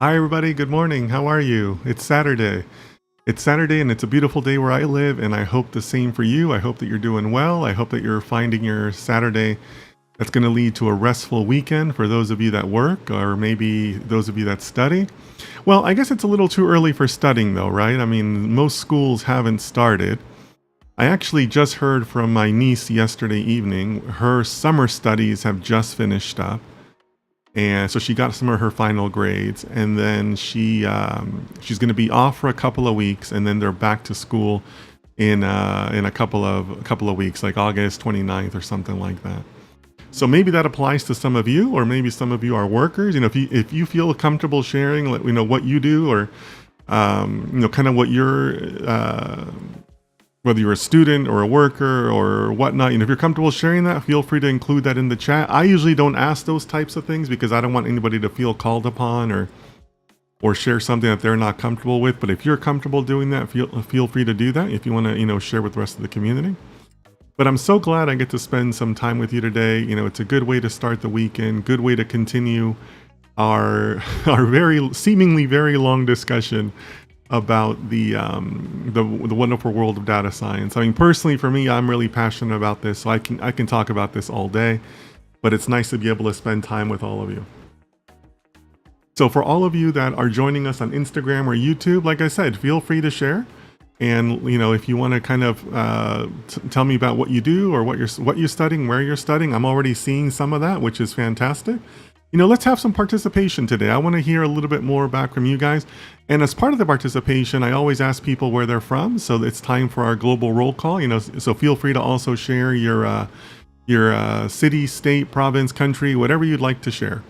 Hi, everybody. Good morning. How are you? It's Saturday. It's Saturday and it's a beautiful day where I live, and I hope the same for you. I hope that you're doing well. I hope that you're finding your Saturday that's going to lead to a restful weekend for those of you that work or maybe those of you that study. Well, I guess it's a little too early for studying, though, right? I mean, most schools haven't started. I actually just heard from my niece yesterday evening. Her summer studies have just finished up. And so she got some of her final grades, and then she's going to be off for a couple of weeks, and then they're back to school in a couple of weeks, like August 29th or something like that. So maybe that applies to some of you, or maybe some of you are workers. If you feel comfortable sharing, what you do, or kind of what your whether you're a student or a worker or whatnot, if you're comfortable sharing that, feel free to include that in the chat. I usually don't ask those types of things because I don't want anybody to feel called upon or share something that they're not comfortable with. But if you're comfortable doing that, feel free to do that if you want to, share with the rest of the community. But I'm so glad I get to spend some time with you today. It's a good way to start the weekend, good way to continue our seemingly very long discussion about the wonderful world of data science. I mean, personally, for me, I'm really passionate about this, so I can talk about this all day. But it's nice to be able to spend time with all of you. So for all of you that are joining us on Instagram or YouTube, like I said, feel free to share. And if you want to kind of tell me about what you do or what you're studying, where you're studying, I'm already seeing some of that, which is fantastic. Let's have some participation today. I want to hear a little bit more back from you guys. And as part of the participation, I always ask people where they're from. So it's time for our global roll call. So feel free to also share your city, state, province, country, whatever you'd like to share.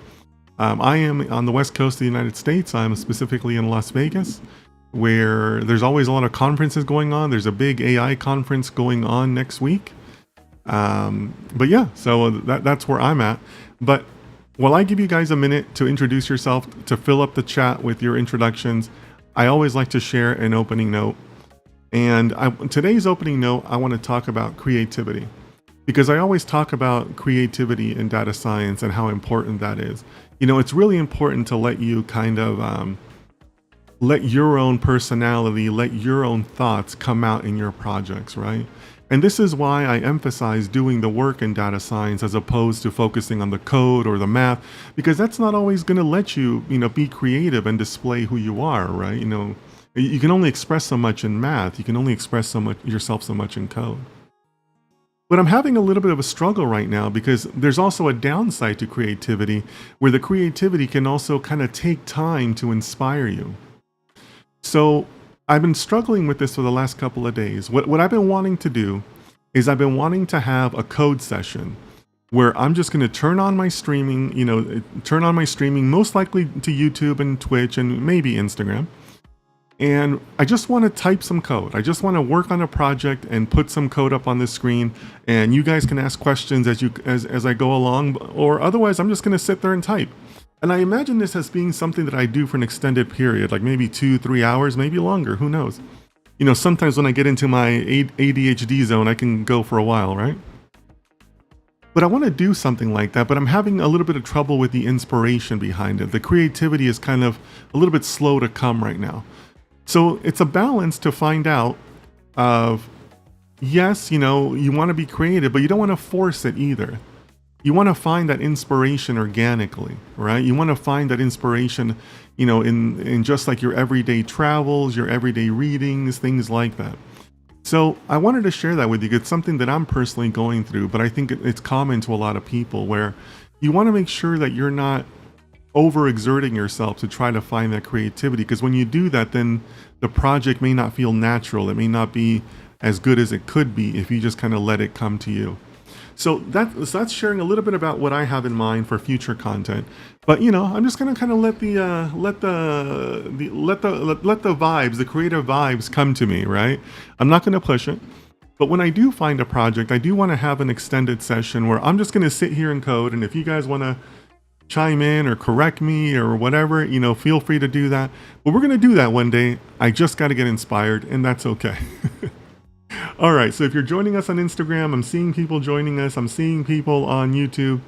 I am on the West Coast of the United States. I'm specifically in Las Vegas, where there's always a lot of conferences going on. There's a big AI conference going on next week. But yeah, so that's where I'm at. But while I give you guys a minute to introduce yourself, to fill up the chat with your introductions, I always like to share an opening note. And today's opening note, I want to talk about creativity, because I always talk about creativity in data science and how important that is. It's really important to let you kind of let your own personality, let your own thoughts come out in your projects, right? And this is why I emphasize doing the work in data science as opposed to focusing on the code or the math, because that's not always going to let you, be creative and display who you are, right? You can only express so much in math. You can only express yourself so much in code. But I'm having a little bit of a struggle right now because there's also a downside to creativity, where the creativity can also kind of take time to inspire you. So I've been struggling with this for the last couple of days. What I've been wanting to do is I've been wanting to have a code session where I'm just going to turn on my streaming, most likely to YouTube and Twitch and maybe Instagram. And I just want to type some code. I just want to work on a project and put some code up on the screen. And you guys can ask questions as I go along, or otherwise I'm just going to sit there and type. And I imagine this as being something that I do for an extended period, like maybe 2-3 hours, maybe longer, who knows? Sometimes when I get into my ADHD zone, I can go for a while, right? But I want to do something like that, but I'm having a little bit of trouble with the inspiration behind it. The creativity is kind of a little bit slow to come right now. So it's a balance to find out of, yes, you want to be creative, but you don't want to force it either. You want to find that inspiration organically, right? You want to find that inspiration, in just like your everyday travels, your everyday readings, things like that. So I wanted to share that with you. It's something that I'm personally going through, but I think it's common to a lot of people, where you want to make sure that you're not overexerting yourself to try to find that creativity. Because when you do that, then the project may not feel natural. It may not be as good as it could be if you just kind of let it come to you. So that's sharing a little bit about what I have in mind for future content. But I'm just gonna kind of let the vibes, the creative vibes, come to me, right? I'm not gonna push it. But when I do find a project, I do want to have an extended session where I'm just gonna sit here and code. And if you guys want to chime in or correct me or whatever, feel free to do that. But we're gonna do that one day. I just got to get inspired, and that's okay. All right, so if you're joining us on Instagram, I'm seeing people joining us. I'm seeing people on YouTube.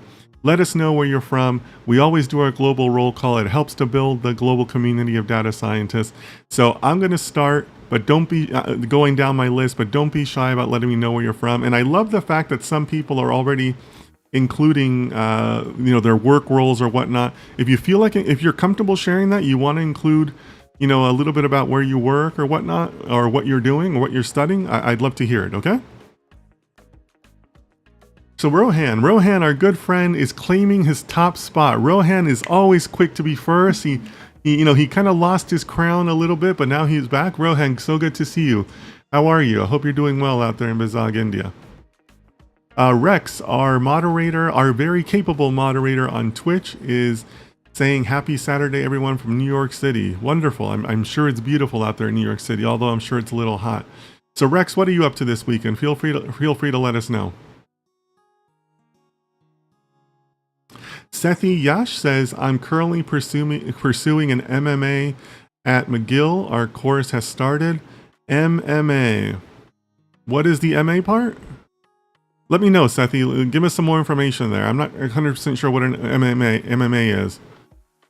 Let us know where you're from. We always do our global roll call. It helps to build the global community of data scientists. So I'm going to start, but don't be going down my list, but don't be shy about letting me know where you're from. And I love the fact that some people are already including their work roles or whatnot. If you feel like, if you're comfortable sharing that, you want to include a little bit about where you work or whatnot, or what you're doing or what you're studying, I'd love to hear it. Okay. So Rohan, our good friend, is claiming his top spot. Rohan is always quick to be first. He kind of lost his crown a little bit, but now he's back. Rohan, so good to see you. How are you? I hope you're doing well out there in Bizag, India. Rex, our moderator, our very capable moderator on Twitch, is saying happy Saturday, everyone, from New York City. Wonderful. I'm sure it's beautiful out there in New York City, although I'm sure it's a little hot. So Rex, what are you up to this weekend? Feel free to let us know. Sethi Yash says, I'm currently pursuing an MMA at McGill. Our course has started. MMA. What is the MA part? Let me know, Sethi. Give us some more information there. I'm not 100% sure what an MMA is.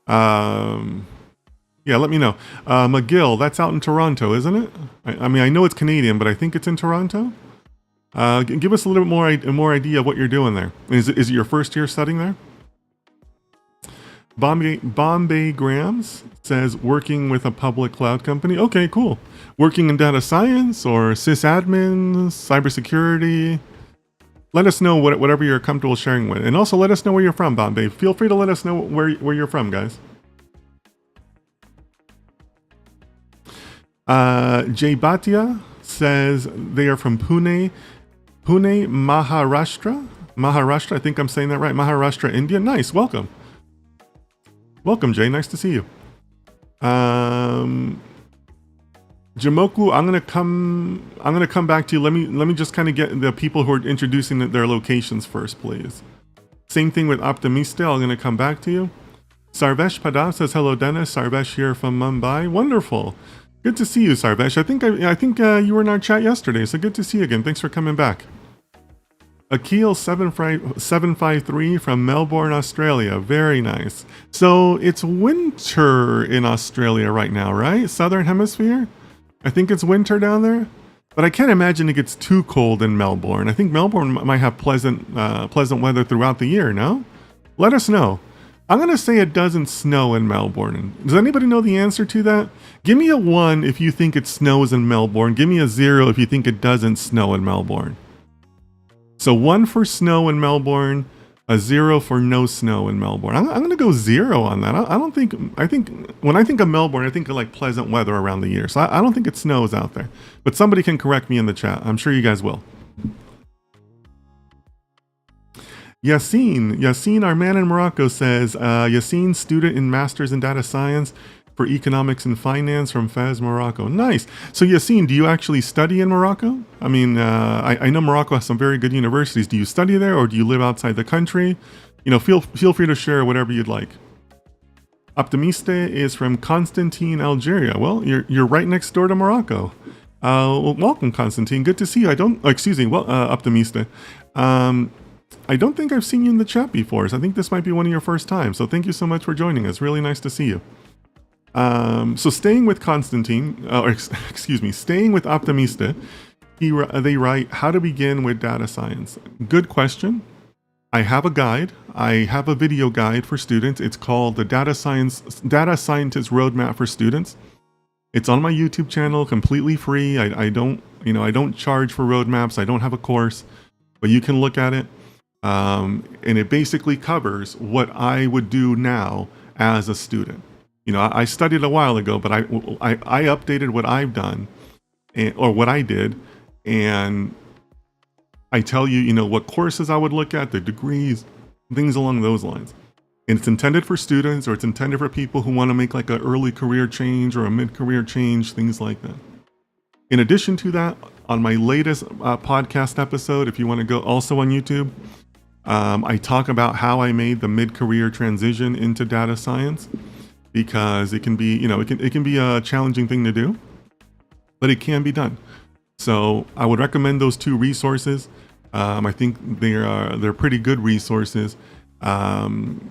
Yeah, let me know. McGill, that's out in Toronto, isn't it? I mean, I know it's Canadian, but I think it's in Toronto. Give us a little bit more idea of what you're doing there. Is it your first year studying there? Bombay Grams says working with a public cloud company. Okay, cool. Working in data science or sysadmin, cybersecurity. Let us know whatever you're comfortable sharing with. And also let us know where you're from, Bombay. Feel free to let us know where you're from, guys. Jay Bhatia says they are from Pune, Maharashtra. I think I'm saying that right. Maharashtra, India. Nice. Welcome, Jay. Nice to see you. Jamoku, I'm gonna come back to you. Let me just kind of get the people who are introducing their locations first, please. Same thing with Optimista. I'm gonna come back to you. Sarvesh Padav says hello, Dennis. Sarvesh here from Mumbai. Wonderful. Good to see you, Sarvesh. I think you were in our chat yesterday, so good to see you again. Thanks for coming back. Akil 753 from Melbourne, Australia. Very nice. So it's winter in Australia right now, right? Southern Hemisphere? I think it's winter down there, but I can't imagine it gets too cold in Melbourne. I think Melbourne might have pleasant weather throughout the year, no? Let us know. I'm going to say it doesn't snow in Melbourne. Does anybody know the answer to that? Give me a 1 if you think it snows in Melbourne. Give me a 0 if you think it doesn't snow in Melbourne. So 1 for snow in Melbourne, a 0 for no snow in Melbourne. I'm going to go 0 on that. I think when I think of Melbourne, I think of like pleasant weather around the year. So I don't think it snows out there, but somebody can correct me in the chat. I'm sure you guys will. Yassine, our man in Morocco says, Yassine, student in Masters in Data Science for Economics and Finance from Fez, Morocco. Nice. So Yassine, do you actually study in Morocco? I mean, I know Morocco has some very good universities. Do you study there or do you live outside the country? Feel free to share whatever you'd like. Optimiste is from Constantine, Algeria. Well, you're right next door to Morocco. Well, welcome, Constantine. Good to see you. Optimiste. I don't think I've seen you in the chat before, so I think this might be one of your first times. So thank you so much for joining us. Really nice to see you. So staying with Constantine, staying with Optimista, they write, how to begin with data science. Good question. I have a guide. I have a video guide for students. It's called the Data Scientist Roadmap for Students. It's on my YouTube channel, completely free. I don't charge for roadmaps. I don't have a course, but you can look at it. And it basically covers what I would do now as a student. I studied a while ago, but I updated what I've done or what I did. And I tell you, what courses I would look at, the degrees, things along those lines. And it's intended for students, or it's intended for people who want to make like an early career change or a mid-career change, things like that. In addition to that, on my latest podcast episode, if you want to go also on YouTube, I talk about how I made the mid-career transition into data science, because it can be, it can be a challenging thing to do, but it can be done. So I would recommend those two resources. I think they're pretty good resources. And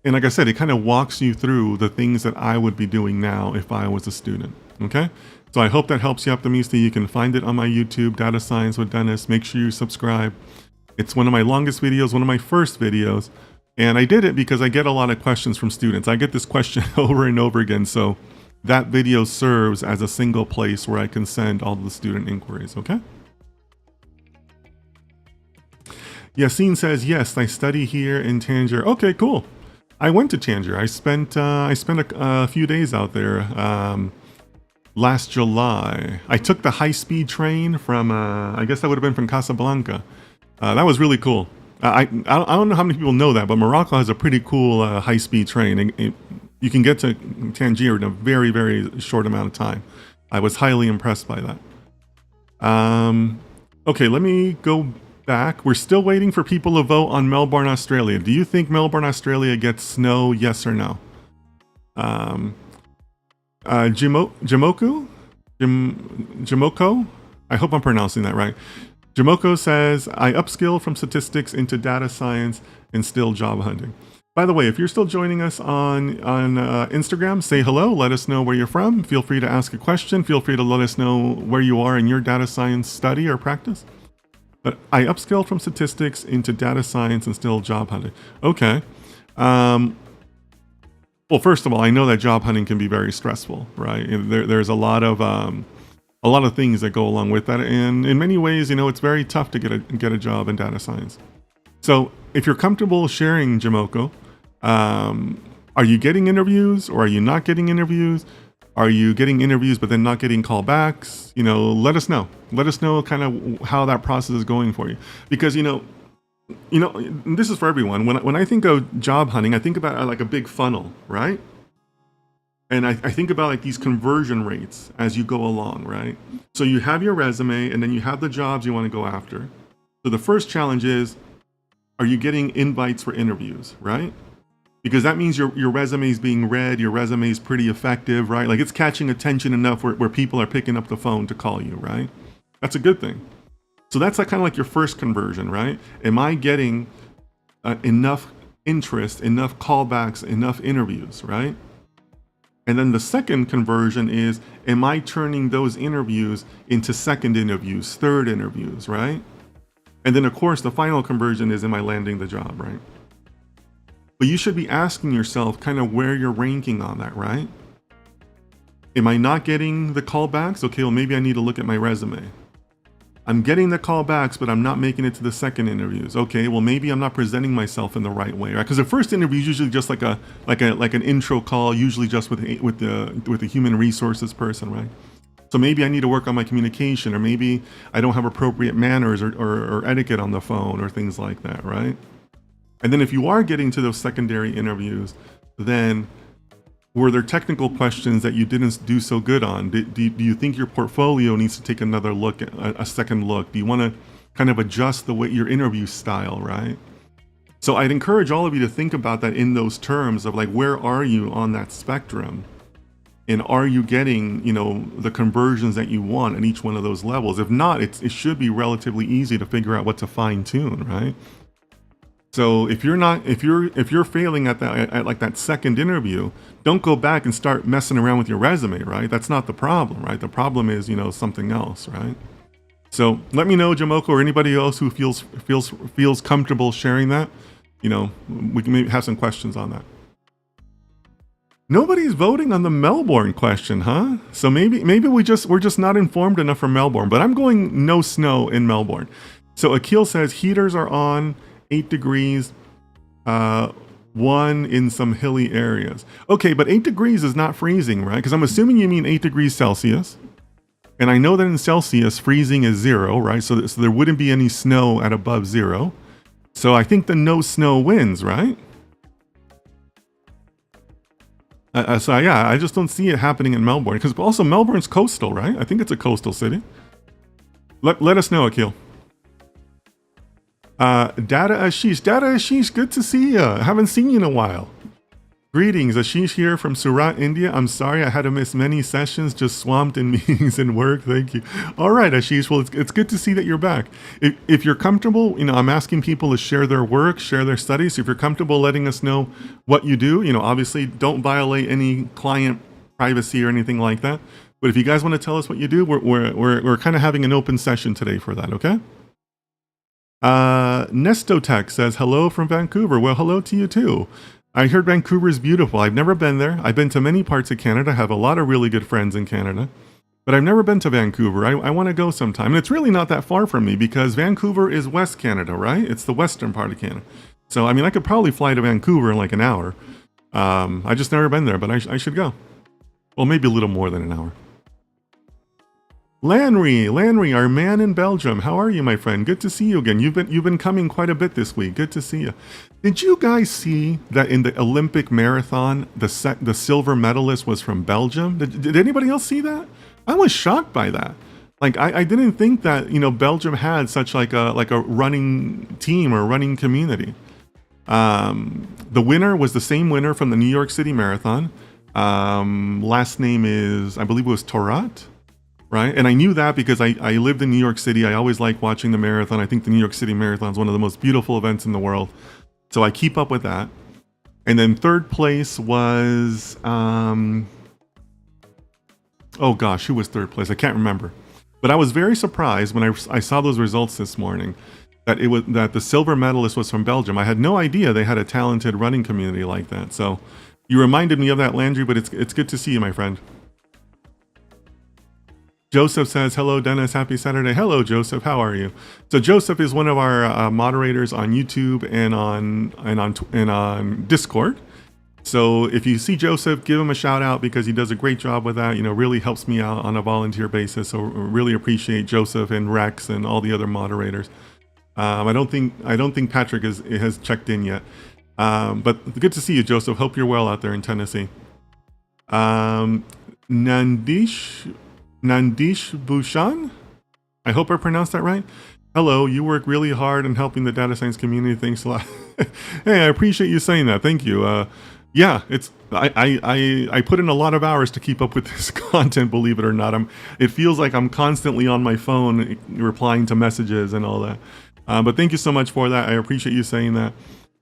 like I said, it kind of walks you through the things that I would be doing now if I was a student. Okay? So I hope that helps you, Optimista. You can find it on my YouTube, Data Science with Dennis. Make sure you subscribe. It's one of my longest videos, one of my first videos. And I did it because I get a lot of questions from students. I get this question over and over again. So that video serves as a single place where I can send all the student inquiries. Okay? Yassine says, yes, I study here in Tangier. Okay, cool. I went to Tangier. I spent a few days out there last July. I took the high-speed train from, I guess that would have been from Casablanca. That was really cool. I don't know how many people know that, but Morocco has a pretty cool high-speed train. You can get to Tangier in a very, very short amount of time. I was highly impressed by that. Okay, let me go back. We're still waiting for people to vote on Melbourne, Australia. Do you think Melbourne, Australia gets snow? Yes or no? Jimoko? I hope I'm pronouncing that right. Jimoko says, I upskill from statistics into data science and still job hunting. By the way, if you're still joining us on Instagram, say hello. Let us know where you're from. Feel free to ask a question. Feel free to let us know where you are in your data science study or practice. But I upskilled from statistics into data science and still job hunting. Okay. Well, first of all, I know that job hunting can be very stressful, right? There's a lot of things that go along with that, and in many ways, it's very tough to get a job in data science. So, if you're comfortable sharing, Jimoko, are you getting interviews or are you not getting interviews? Are you getting interviews but then not getting callbacks? Let us know. Let us know kind of how that process is going for you. Because, this is for everyone. When I think of job hunting, I think about like a big funnel, right? And I think about like these conversion rates as you go along, right? So you have your resume and then you have the jobs you want to go after. So the first challenge is, are you getting invites for interviews, right? Because that means your resume is being read, your resume is pretty effective, right? Like it's catching attention enough where people are picking up the phone to call you, right? That's a good thing. So that's like kind of like your first conversion, right? Am I getting enough interest, enough callbacks, enough interviews, right? And then the second conversion is, am I turning those interviews into second interviews, third interviews, right? And then of course the final conversion is, am I landing the job, right? But you should be asking yourself kind of where you're ranking on that, right? Am I not getting the callbacks? Okay, well maybe I need to look at my resume. I'm getting the callbacks, but I'm not making it to the second interviews. Okay, well maybe I'm not presenting myself in the right way, right? Because the first interview is usually just like an intro call, usually just with the human resources person, right? So maybe I need to work on my communication, or maybe I don't have appropriate manners or etiquette on the phone or things like that, right? And then if you are getting to those secondary interviews, then were there technical questions that you didn't do so good on? Do you think your portfolio needs to take another look, a second look? Do you want to kind of adjust the way your interview style, right? So I'd encourage all of you to think about that in those terms of like, where are you on that spectrum? And are you getting, the conversions that you want at each one of those levels? If not, it should be relatively easy to figure out what to fine tune, right? So if you're failing at that second interview, don't go back and start messing around with your resume, right? That's not the problem, right? The problem is, something else, right? So let me know, Jimoko, or anybody else who feels comfortable sharing that. We can maybe have some questions on that. Nobody's voting on the Melbourne question, huh? So maybe we're just not informed enough for Melbourne, but I'm going no snow in Melbourne. So Akil says heaters are on, 8 degrees, 1 in some hilly areas. Okay, but 8 degrees is not freezing, right? Because I'm assuming you mean 8 degrees Celsius. And I know that in Celsius, freezing is 0, right? So there wouldn't be any snow at above 0. So I think the no snow wins, right? So yeah, I just don't see it happening in Melbourne. Because also Melbourne's coastal, right? I think it's a coastal city. Let us know, Akil. Data Ashish, good to see you. I haven't seen you in a while. Greetings, Ashish here from Surat, India. I'm sorry I had to miss many sessions, just swamped in meetings and work. Thank you. All right, Ashish. Well, it's good to see that you're back. If you're comfortable, I'm asking people to share their work, share their studies. If you're comfortable letting us know what you do, obviously don't violate any client privacy or anything like that. But if you guys want to tell us what you do, we're kind of having an open session today for that, okay? Nestotech says, hello from Vancouver. Well, hello to you too. I heard Vancouver is beautiful. I've never been there. I've been to many parts of Canada. I have a lot of really good friends in Canada. But I've never been to Vancouver. I want to go sometime. And it's really not that far from me because Vancouver is West Canada, right? It's the western part of Canada. So, I could probably fly to Vancouver in like an hour. I just never been there, but I should go. Well, maybe a little more than an hour. Landry, our man in Belgium. How are you, my friend? Good to see you again. You've been coming quite a bit this week. Good to see you. Did you guys see that in the Olympic marathon, the silver medalist was from Belgium? Did anybody else see that? I was shocked by that. Like I didn't think that Belgium had such like a running team or running community. The winner was the same winner from the New York City Marathon. Last name is, I believe it was Torat. Right? And I knew that because I lived in New York City. I always like watching the marathon. I think the New York City Marathon is one of the most beautiful events in the world. So I keep up with that. And then third place was, oh gosh, who was third place? I can't remember. But I was very surprised when I saw those results this morning that the silver medalist was from Belgium. I had no idea they had a talented running community like that. So you reminded me of that, Landry, but it's good to see you, my friend. Joseph says, hello, Dennis. Happy Saturday. Hello, Joseph. How are you? So Joseph is one of our moderators on YouTube and on Discord. So if you see Joseph, give him a shout out because he does a great job with that. Really helps me out on a volunteer basis. So really appreciate Joseph and Rex and all the other moderators. I don't think Patrick has checked in yet. But good to see you, Joseph. Hope you're well out there in Tennessee. Nandish Bhushan? I hope I pronounced that right. Hello, you work really hard in helping the data science community. Thanks a lot. Hey, I appreciate you saying that. Thank you. Yeah, I put in a lot of hours to keep up with this content, believe it or not. It feels like I'm constantly on my phone replying to messages and all that. But thank you so much for that. I appreciate you saying that.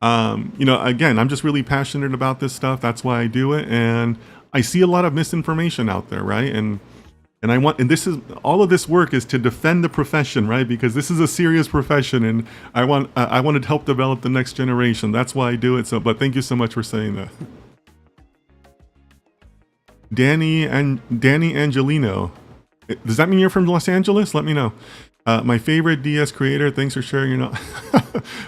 Again, I'm just really passionate about this stuff. That's why I do it. And I see a lot of misinformation out there, right? And this is all of this work is to defend the profession, right? Because this is a serious profession, and I want to help develop the next generation. That's why I do it. So, but thank you so much for saying that. Danny Angelino, does that mean you're from Los Angeles? Let me know. My favorite DS creator. Thanks for sharing your know.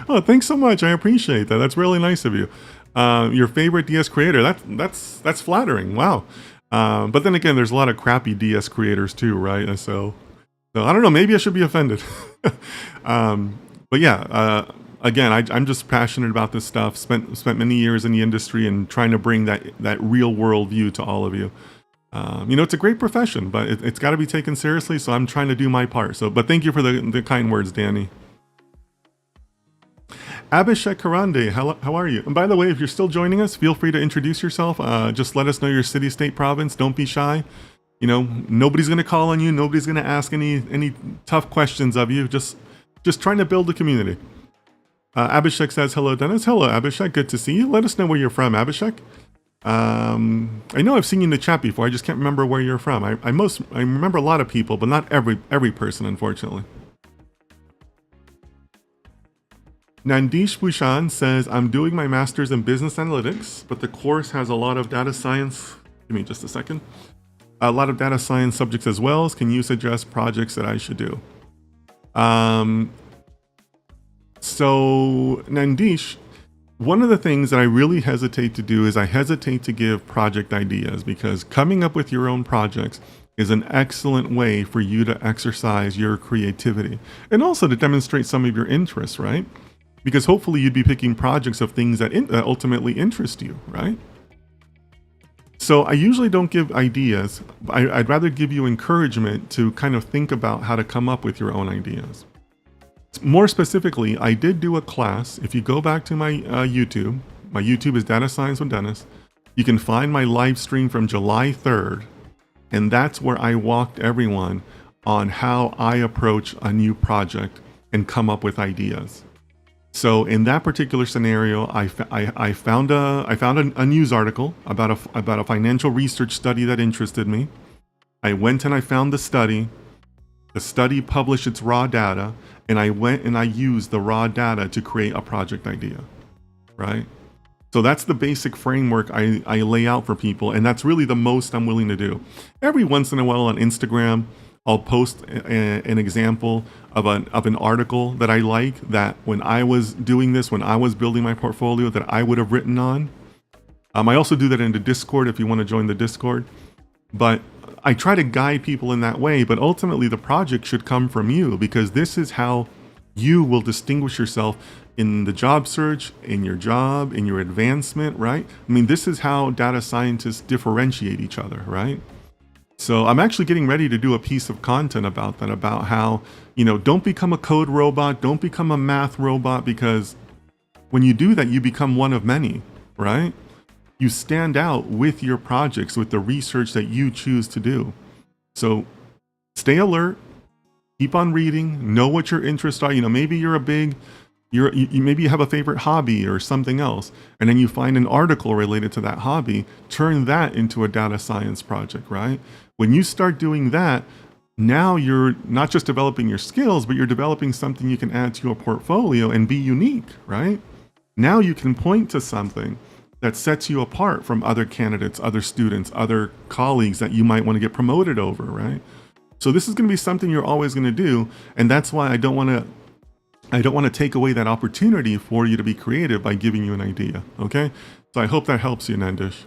Oh, thanks so much. I appreciate that. That's really nice of you. Your favorite DS creator. That's flattering. Wow. But then again, there's a lot of crappy DS creators too, right? And so I don't know, maybe I should be offended. But yeah, again, I'm just passionate about this stuff. Spent many years in the industry and trying to bring that real world view to all of you. It's a great profession, but it's got to be taken seriously. So I'm trying to do my part. But thank you for the kind words, Danny. Abhishek Karande, how are you? And by the way, if you're still joining us, feel free to introduce yourself. Just let us know your city, state, province. Don't be shy. Nobody's going to call on you. Nobody's going to ask any tough questions of you. Just trying to build a community. Abhishek says, hello, Dennis. Hello, Abhishek. Good to see you. Let us know where you're from, Abhishek. I know I've seen you in the chat before. I just can't remember where you're from. I remember a lot of people, but not every person, unfortunately. Nandish Bhushan says, I'm doing my master's in business analytics, but the course has a lot of data science. Give me just a second. A lot of data science subjects as well. Can you suggest projects that I should do? So Nandish, one of the things that I really hesitate to do is I hesitate to give project ideas, because coming up with your own projects is an excellent way for you to exercise your creativity and also to demonstrate some of your interests, right? Because hopefully you'd be picking projects of things that ultimately interest you, right? So I usually don't give ideas. I'd rather give you encouragement to kind of think about how to come up with your own ideas. More specifically, I did do a class. If you go back to my YouTube is Data Science with Dennis. You can find my live stream from July 3rd, and that's where I walked everyone on how I approach a new project and come up with ideas. So in that particular scenario, I found a news article about a financial research study that interested me. I went and I found the study. The study published its raw data, and I went and I used the raw data to create a project idea, right? So that's the basic framework I lay out for people, and that's really the most I'm willing to do. Every once in a while on Instagram, I'll post an example of an article that I like, that when I was doing this, when I was building my portfolio, that I would have written on. I also do that in the Discord if you want to join the Discord. But I try to guide people in that way, but ultimately the project should come from you, because this is how you will distinguish yourself in the job search, in your job, in your advancement, right? I mean, this is how data scientists differentiate each other, right? So I'm actually getting ready to do a piece of content about that, about how, don't become a code robot, don't become a math robot, because when you do that, you become one of many, right? You stand out with your projects, with the research that you choose to do. So stay alert, keep on reading, know what your interests are. Maybe maybe you have a favorite hobby or something else, and then you find an article related to that hobby, turn that into a data science project, right? When you start doing that, now you're not just developing your skills, but you're developing something you can add to your portfolio and be unique, right? Now you can point to something that sets you apart from other candidates, other students, other colleagues that you might want to get promoted over, right? So this is going to be something you're always going to do, and that's why I don't want to take away that opportunity for you to be creative by giving you an idea, okay? So I hope that helps you, Nandish.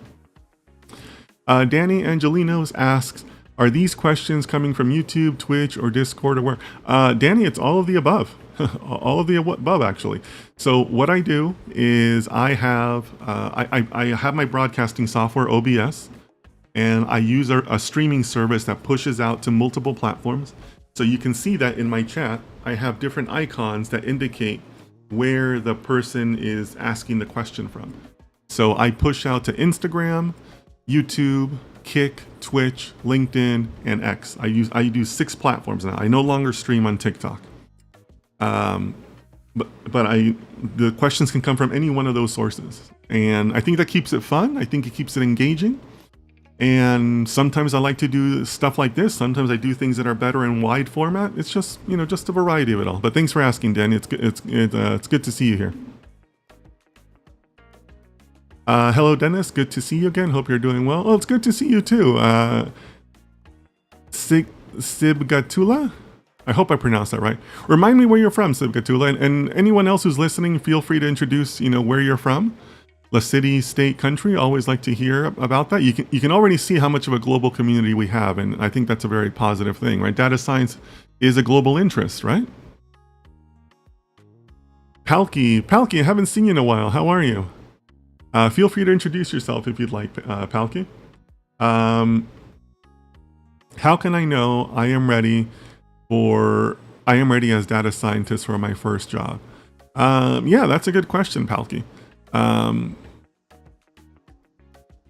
Danny Angelinos asks, are these questions coming from YouTube, Twitch, or Discord, or where? Danny, it's all of the above. All of the above, actually. So what I do is I have my broadcasting software, OBS, and I use a streaming service that pushes out to multiple platforms. So you can see that in my chat, I have different icons that indicate where the person is asking the question from. So I push out to Instagram, YouTube, Kick, Twitch, LinkedIn, and X. I do 6 platforms now. I no longer stream on TikTok. But the questions can come from any one of those sources. And I think that keeps it fun. I think it keeps it engaging. And sometimes I like to do stuff like this. Sometimes I do things that are better in wide format. It's just, just a variety of it all. But thanks for asking, Danny. It's good to see you here. Hello, Dennis. Good to see you again. Hope you're doing well. Oh, it's good to see you too. Sibgatula? I hope I pronounced that right. Remind me where you're from, Sibgatula. And anyone else who's listening, feel free to introduce, where you're from. The city, state, country. Always like to hear about that. You can already see how much of a global community we have, and I think that's a very positive thing, right? Data science is a global interest, right? Palki, I haven't seen you in a while. How are you? Feel free to introduce yourself if you'd like, Palki. How can I know I am ready as data scientist for my first job? Yeah, that's a good question, Palki.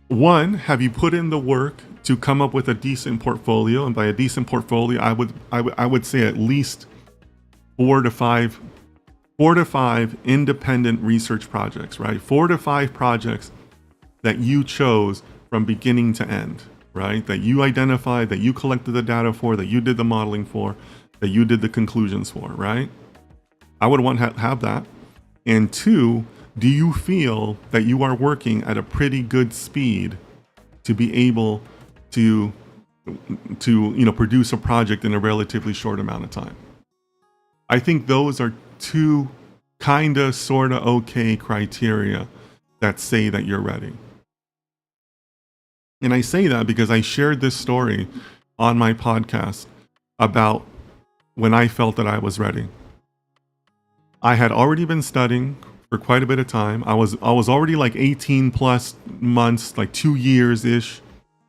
One, have you put in the work to come up with a decent portfolio? And by a decent portfolio, I would say at least 4 to 5 independent research projects, right? 4 to 5 projects that you chose from beginning to end, right? That you identified, that you collected the data for, that you did the modeling for, that you did the conclusions for, right? I would want to have that. And 2, do you feel that you are working at a pretty good speed to be able to produce a project in a relatively short amount of time? I think those are 2 kinda sorta okay criteria that say that you're ready. And I say that because I shared this story on my podcast about when I felt that I was ready. I had already been studying for quite a bit of time. I was already like 18 plus months, like 2 years-ish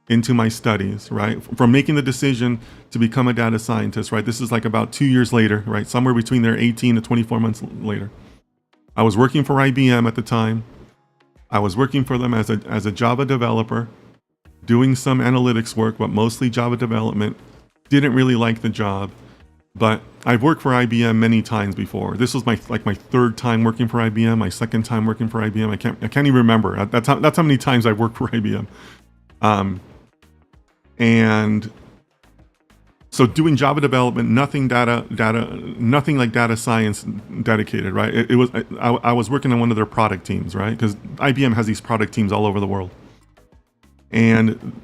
into my studies, right? From making the decision to become a data scientist, right? This is like about 2 years later, right? Somewhere between there, 18 to 24 months later. I was working for IBM at the time. I was working for them as a Java developer, doing some analytics work, but mostly Java development. Didn't really like the job, but I've worked for IBM many times before. This was my third time working for IBM, my second time working for IBM. I can't even remember. That's how many times I've worked for IBM. And so doing Java development, nothing like data science dedicated, right? I was working on one of their product teams, right? Because IBM has these product teams all over the world. And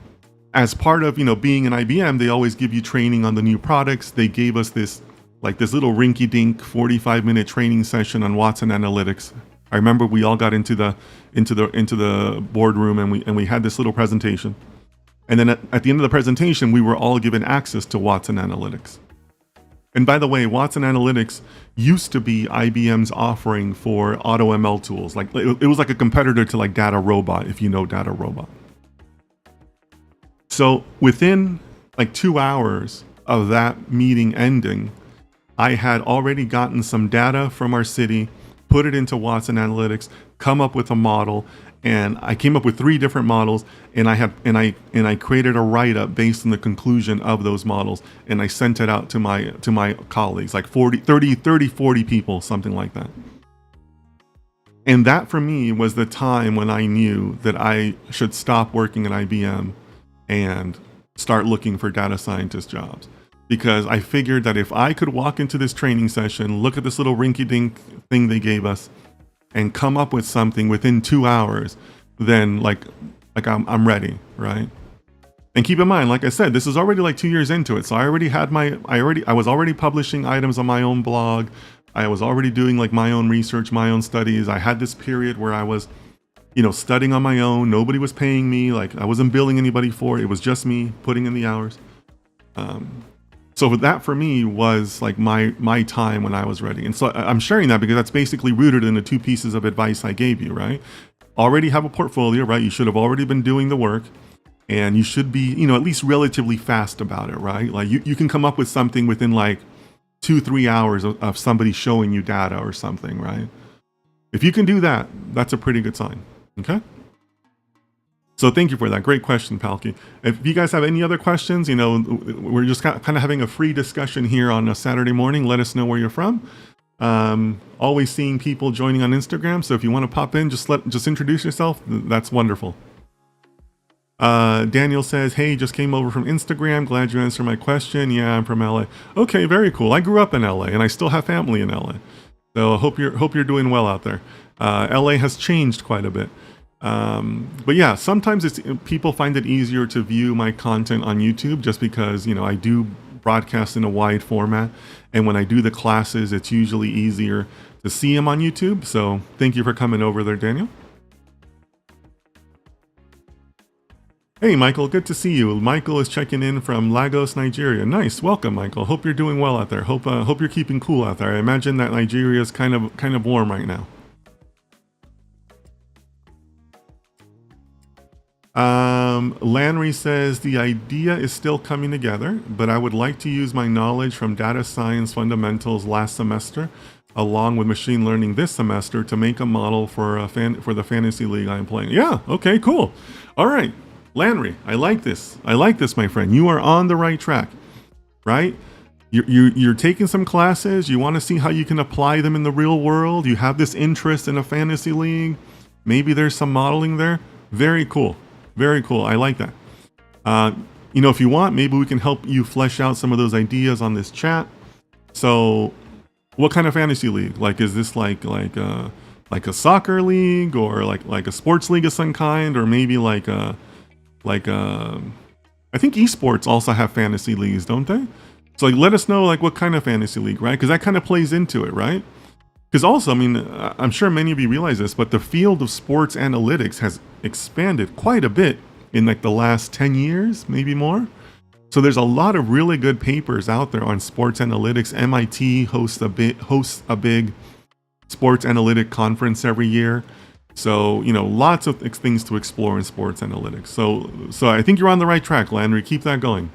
as part of, being an IBM, they always give you training on the new products. They gave us this little rinky-dink 45-minute training session on Watson Analytics. I remember we all got into the boardroom and we had this little presentation. And then at the end of the presentation, we were all given access to Watson Analytics. And by the way, Watson Analytics used to be IBM's offering for AutoML tools. Like it was like a competitor to like Data Robot, if you know Data Robot. So within like 2 hours of that meeting ending, I had already gotten some data from our city, put it into Watson Analytics, come up with a model, and I came up with 3 different models, and I created a write-up based on the conclusion of those models, and I sent it out to my colleagues, like 40 people, something like that. And that for me was the time when I knew that I should stop working at IBM and start looking for data scientist jobs. Because I figured that if I could walk into this training session, look at this little rinky-dink thing they gave us, and come up with something within 2 hours, then I'm ready, right? And keep in mind, like I said, this is already like 2 years into it. So I was already publishing items on my own blog. I was already doing like my own research, my own studies. I had this period where I was, studying on my own. Nobody was paying me. Like I wasn't billing anybody for it. It was just me putting in the hours. So that for me was like my time when I was ready. And so I'm sharing that because that's basically rooted in the 2 pieces of advice I gave you, right? Already have a portfolio, right? You should have already been doing the work, and you should be, at least relatively fast about it, right? Like you can come up with something within like 2-3 hours of somebody showing you data or something, right? If you can do that, that's a pretty good sign, okay? So thank you for that. Great question, Palki. If you guys have any other questions, we're just kind of having a free discussion here on a Saturday morning. Let us know where you're from. Always seeing people joining on Instagram. So if you want to pop in, just introduce yourself. That's wonderful. Daniel says, hey, just came over from Instagram. Glad you answered my question. Yeah, I'm from LA. Okay, very cool. I grew up in LA and I still have family in LA. So I hope you're doing well out there. LA has changed quite a bit. But yeah, sometimes people find it easier to view my content on YouTube just because, I do broadcast in a wide format. And when I do the classes, it's usually easier to see them on YouTube. So thank you for coming over there, Daniel. Hey, Michael, good to see you. Michael is checking in from Lagos, Nigeria. Nice. Welcome, Michael. Hope you're doing well out there. Hope you're keeping cool out there. I imagine that Nigeria is kind of warm right now. Lanry says, the idea is still coming together, but I would like to use my knowledge from data science fundamentals last semester, along with machine learning this semester, to make a model for the fantasy league I'm playing. Yeah, okay, cool. All right, Lanry, I like this, my friend. You are on the right track, right? You're taking some classes. You want to see how you can apply them in the real world. You have this interest in a fantasy league. Maybe there's some modeling there. Very cool. Very cool. I like that. If you want, maybe we can help you flesh out some of those ideas on this chat. So what kind of fantasy league? Like, is this like a soccer league, or like a sports league of some kind, or maybe I think esports also have fantasy leagues, don't they? So let us know what kind of fantasy league, right? Because that kind of plays into it, right? Because also, I'm sure many of you realize this, but the field of sports analytics has expanded quite a bit in the last 10 years, maybe more. So there's a lot of really good papers out there on sports analytics. MIT hosts a big sports analytic conference every year. So, lots of things to explore in sports analytics. So I think you're on the right track, Landry. Keep that going.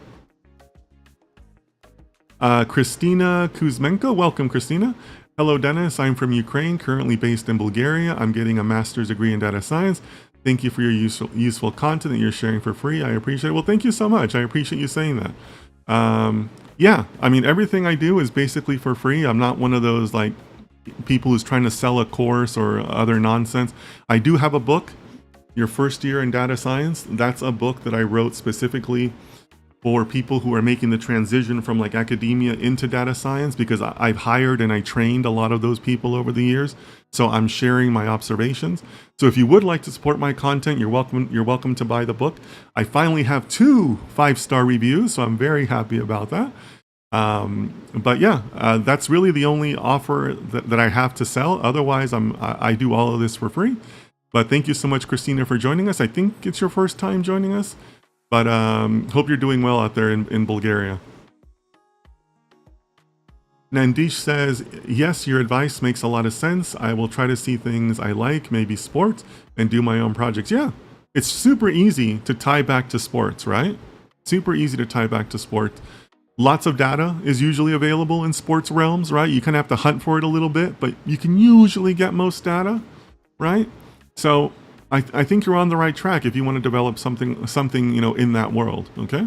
Christina Kuzmenko, welcome, Christina. Hello, Dennis. I'm from Ukraine, currently based in Bulgaria. I'm getting a master's degree in data science. Thank you for your useful content that you're sharing for free. I appreciate it. Well, thank you so much. I appreciate you saying that. Yeah, I mean, everything I do is basically for free. I'm not one of those like people who's trying to sell a course or other nonsense. I do have a book, Your First Year in Data Science. That's a book that I wrote specifically for people who are making the transition from like academia into data science, because I've hired and I trained a lot of those people over the years. So I'm sharing my observations. So if you would like to support my content, you're welcome to buy the book. I finally have 2 5-star reviews, so I'm very happy about that. But yeah, that's really the only offer that I have to sell. Otherwise, I do all of this for free. But thank you so much, Christina, for joining us. I think it's your first time joining us. But hope you're doing well out there in Bulgaria. Nandish says, yes, your advice makes a lot of sense. I will try to see things I like, maybe sports, and do my own projects. Yeah, it's super easy to tie back to sports, right? Super easy to tie back to sports. Lots of data is usually available in sports realms, right? You kind of have to hunt for it a little bit, but you can usually get most data, right? So I think you're on the right track if you want to develop something in that world. Okay.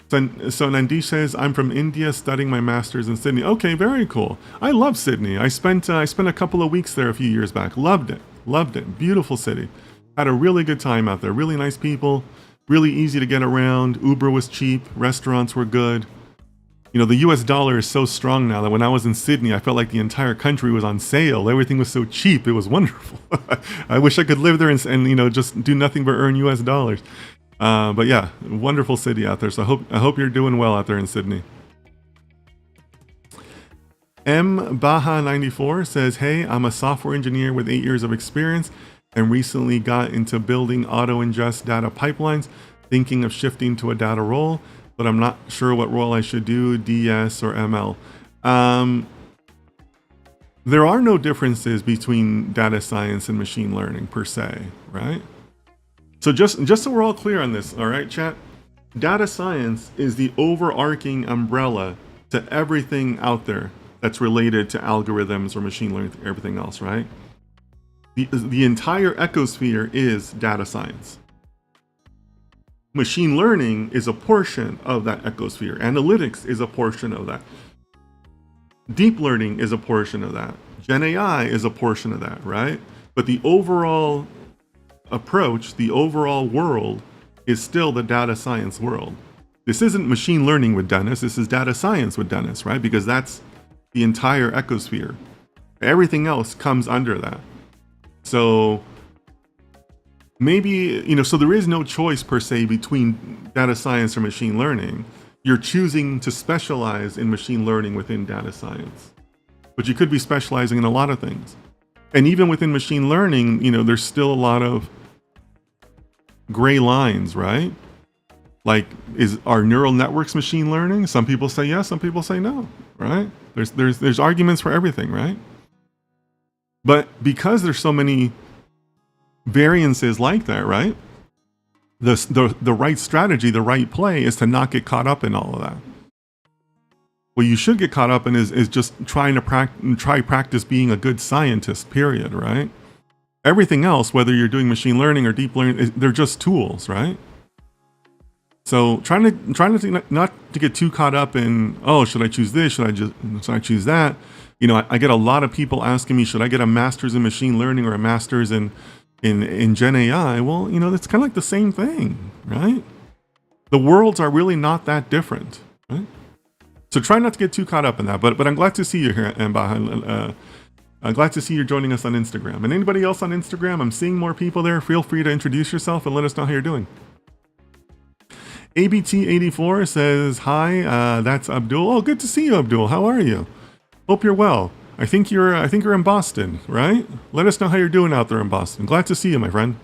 So Nandish says, I'm from India studying my master's in Sydney. Okay, very cool. I love Sydney. I spent a couple of weeks there a few years back. Loved it. Beautiful city. Had a really good time out there. Really nice people. Really easy to get around. Uber was cheap. Restaurants were good. You know, the US dollar is so strong now that when I was in Sydney, I felt like the entire country was on sale. Everything was so cheap. It was wonderful. I wish I could live there and just do nothing but earn US dollars. But yeah, wonderful city out there. So I hope you're doing well out there in Sydney. M Baha 94 says, hey, I'm a software engineer with 8 years of experience and recently got into building auto ingest data pipelines, thinking of shifting to a data role, but I'm not sure what role I should do, DS or ML. There are no differences between data science and machine learning per se, right? So just so we're all clear on this, all right, chat? Data science is the overarching umbrella to everything out there that's related to algorithms or machine learning, everything else, right? The entire ecosphere is data science. Machine learning is a portion of that ecosphere. Analytics is a portion of that. Deep learning is a portion of that. Gen AI is a portion of that, right? But the overall approach, the overall world is still the data science world. This isn't machine learning with Dennis, this is data science with Dennis, right? Because that's the entire ecosphere. Everything else comes under that. So maybe, so there is no choice per se between data science or machine learning. You're choosing to specialize in machine learning within data science. But you could be specializing in a lot of things. And even within machine learning, there's still a lot of gray lines, right? Like, are neural networks machine learning? Some people say yes, some people say no, right? There's arguments for everything, right? But because there's so many variances like that, right? The right strategy, the right play is to not get caught up in all of that. What you should get caught up in is just trying to practice being a good scientist, period, right? Everything else, whether you're doing machine learning or deep learning, they're just tools, right? So trying not to get too caught up in, oh, should I choose this? Should I choose that? I get a lot of people asking me, should I get a master's in machine learning or a master's in Gen AI? Well, that's kind of like the same thing, right? The worlds are really not that different, right? So try not to get too caught up in that. But I'm glad to see you here, Mbaha. I'm glad to see you're joining us on Instagram. And anybody else on Instagram, I'm seeing more people there. Feel free to introduce yourself and let us know how you're doing. ABT84 says, hi, that's Abdul. Oh, good to see you, Abdul. How are you? Hope you're well. I think you're in Boston, right? Let us know how you're doing out there in Boston. Glad to see you, my friend.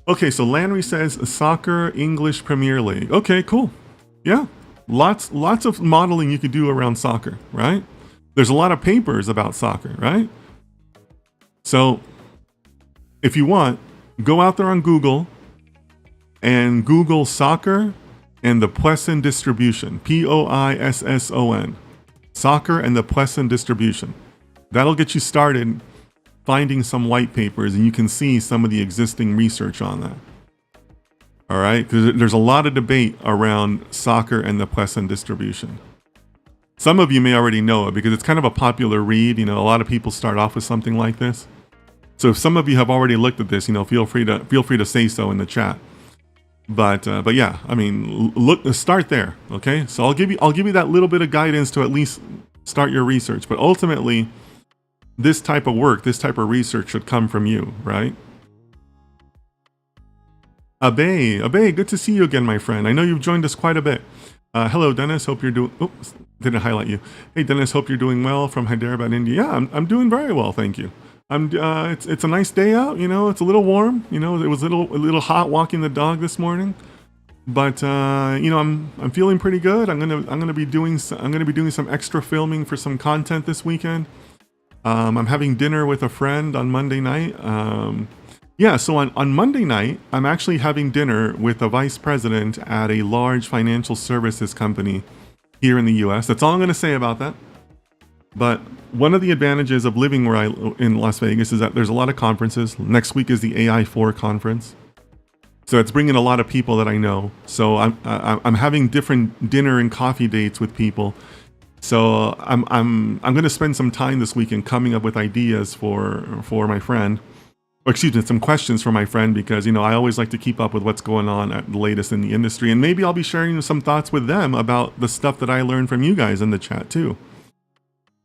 Okay, so Landry says soccer English Premier League. Okay, cool. Yeah, lots of modeling you could do around soccer, right? There's a lot of papers about soccer, right? So if you want, go out there on Google and Google soccer and the Poisson distribution. Poisson. Soccer and the Poisson distribution. That'll get you started finding some white papers, and you can see some of the existing research on that. All right, because there's a lot of debate around soccer and the Poisson distribution. Some of you may already know it because it's kind of a popular read. A lot of people start off with something like this. So if some of you have already looked at this, feel free to say so in the chat. But yeah, I mean, start there. Okay, so I'll give you that little bit of guidance to at least start your research. But ultimately, this type of work, this type of research should come from you, right? Abe, good to see you again, my friend. I know you've joined us quite a bit. Hello, Dennis. Hope you're doing. Oops, didn't highlight you. Hey, Dennis. Hope you're doing well from Hyderabad, India. Yeah, I'm doing very well, thank you. It's a nice day out. It's a little warm. It was a little hot walking the dog this morning, but I'm feeling pretty good. I'm gonna be doing some extra filming for some content this weekend. I'm having dinner with a friend on Monday night. So on Monday night, I'm actually having dinner with a vice president at a large financial services company here in the US. That's all I'm going to say about that. But one of the advantages of living in Las Vegas is that there's a lot of conferences. Next week is the AI4 conference. So it's bringing a lot of people that I know. So I'm having different dinner and coffee dates with people. So I'm going to spend some time this weekend coming up with ideas for my friend. Some questions for my friend, because I always like to keep up with what's going on at the latest in the industry, and maybe I'll be sharing some thoughts with them about the stuff that I learned from you guys in the chat too.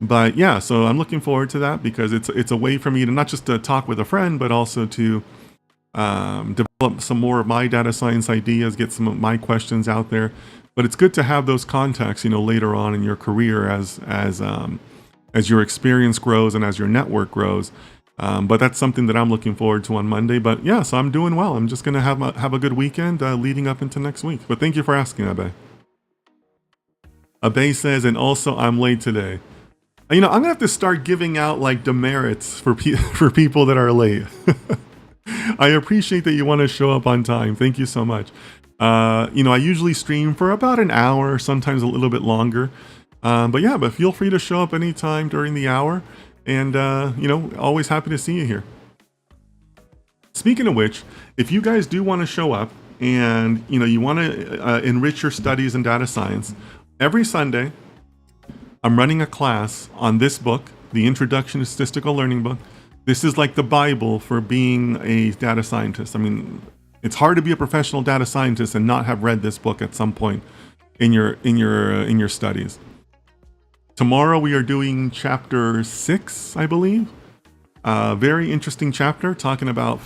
But yeah, so I'm looking forward to that because it's a way for me to not just to talk with a friend, but also to develop some more of my data science ideas, get some of my questions out there. But it's good to have those contacts, later on in your career as your experience grows and as your network grows. But that's something that I'm looking forward to on Monday. But yeah, so I'm doing well. I'm just going to have a good weekend leading up into next week. But thank you for asking, Abe. Abe says, and also I'm late today. I'm going to have to start giving out like demerits for people that are late. I appreciate that you want to show up on time. Thank you so much. I usually stream for about an hour, sometimes a little bit longer. But feel free to show up anytime during the hour. And, always happy to see you here. Speaking of which, if you guys do want to show up and, you want to enrich your studies in data science, every Sunday, I'm running a class on this book, the Introduction to Statistical Learning book. This is like the Bible for being a data scientist. I mean, it's hard to be a professional data scientist and not have read this book at some point in your studies. Tomorrow we are doing chapter 6, I believe. Very interesting chapter talking about,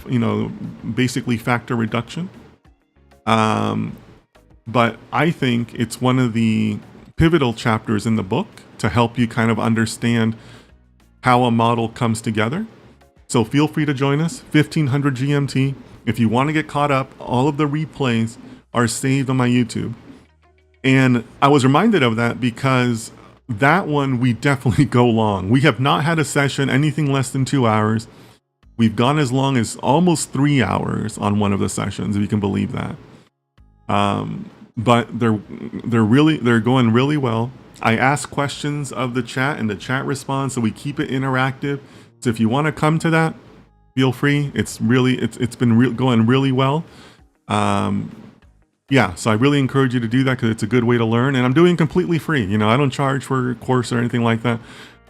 basically factor reduction. But I think it's one of the pivotal chapters in the book to help you kind of understand how a model comes together. So feel free to join us, 1500 GMT. If you want to get caught up, all of the replays are saved on my YouTube. And I was reminded of that because that one, we definitely go long. We have not had a session anything less than 2 hours. We've gone as long as almost 3 hours on one of the sessions, if you can believe that. But they're going really well. I ask questions of the chat and the chat responds, so we keep it interactive. So if you want to come to that, feel free. It's been going really well. So I really encourage you to do that because it's a good way to learn, and I'm doing completely free. I don't charge for a course or anything like that.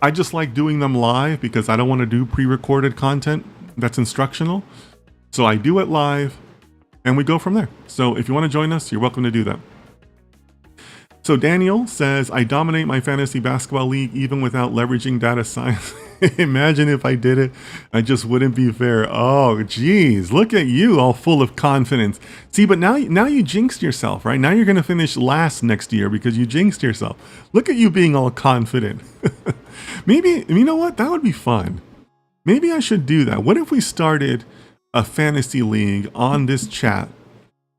I just like doing them live because I don't want to do pre-recorded content that's instructional. So I do it live and we go from there. So if you want to join us, you're welcome to do that. So Daniel says, I dominate my fantasy basketball league even without leveraging data science. Imagine if I did it, I just wouldn't be fair. Oh, geez, look at you, all full of confidence. See, but now you jinxed yourself, right? Now you're going to finish last next year because you jinxed yourself. Look at you being all confident. Maybe, you know what? That would be fun. Maybe I should do that. What if we started a fantasy league on this chat,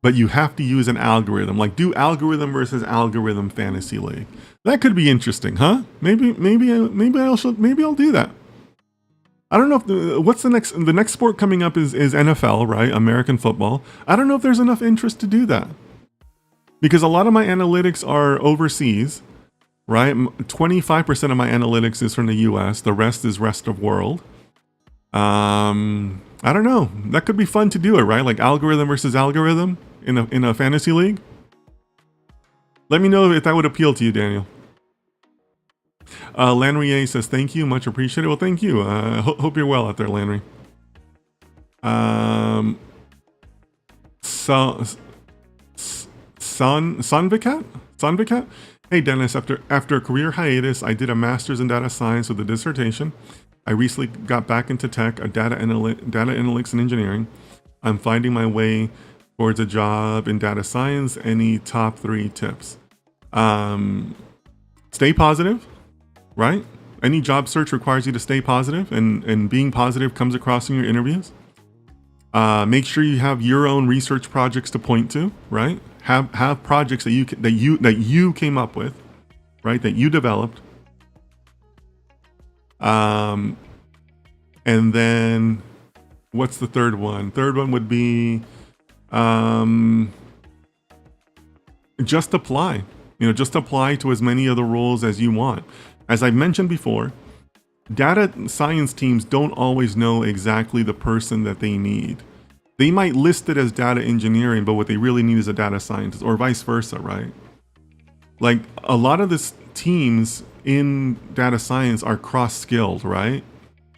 but you have to use an algorithm, like do algorithm versus algorithm fantasy league. That could be interesting, huh? Maybe I'll do that. I don't know if what's the next sport coming up is NFL, right? American football. I don't know if there's enough interest to do that. because a lot of my analytics are overseas, right? 25% of my analytics is from the US, the rest is rest of world. I don't know. That could be fun to do it, right? Like algorithm versus algorithm in a fantasy league. Let me know if that would appeal to you, Daniel. Landry A says, thank you, much appreciated. Well, thank you. Hope you're well out there, Landry. Sanvikat? Hey, Dennis, after a career hiatus, I did a master's in data science with a dissertation. I recently got back into tech, data analytics and engineering. I'm finding my way towards a job in data science. Any top 3 tips? Stay positive, right? Any job search requires you to stay positive, and being positive comes across in your interviews. Make sure you have your own research projects to point to, right? Have projects that you came up with, right? That you developed. And then what's the third one? Third one would be just apply. Just apply to as many of the roles as you want. As I've mentioned before, data science teams don't always know exactly the person that they need. They might list it as data engineering, but what they really need is a data scientist, or vice versa, right? Like a lot of the teams in data science are cross-skilled, right?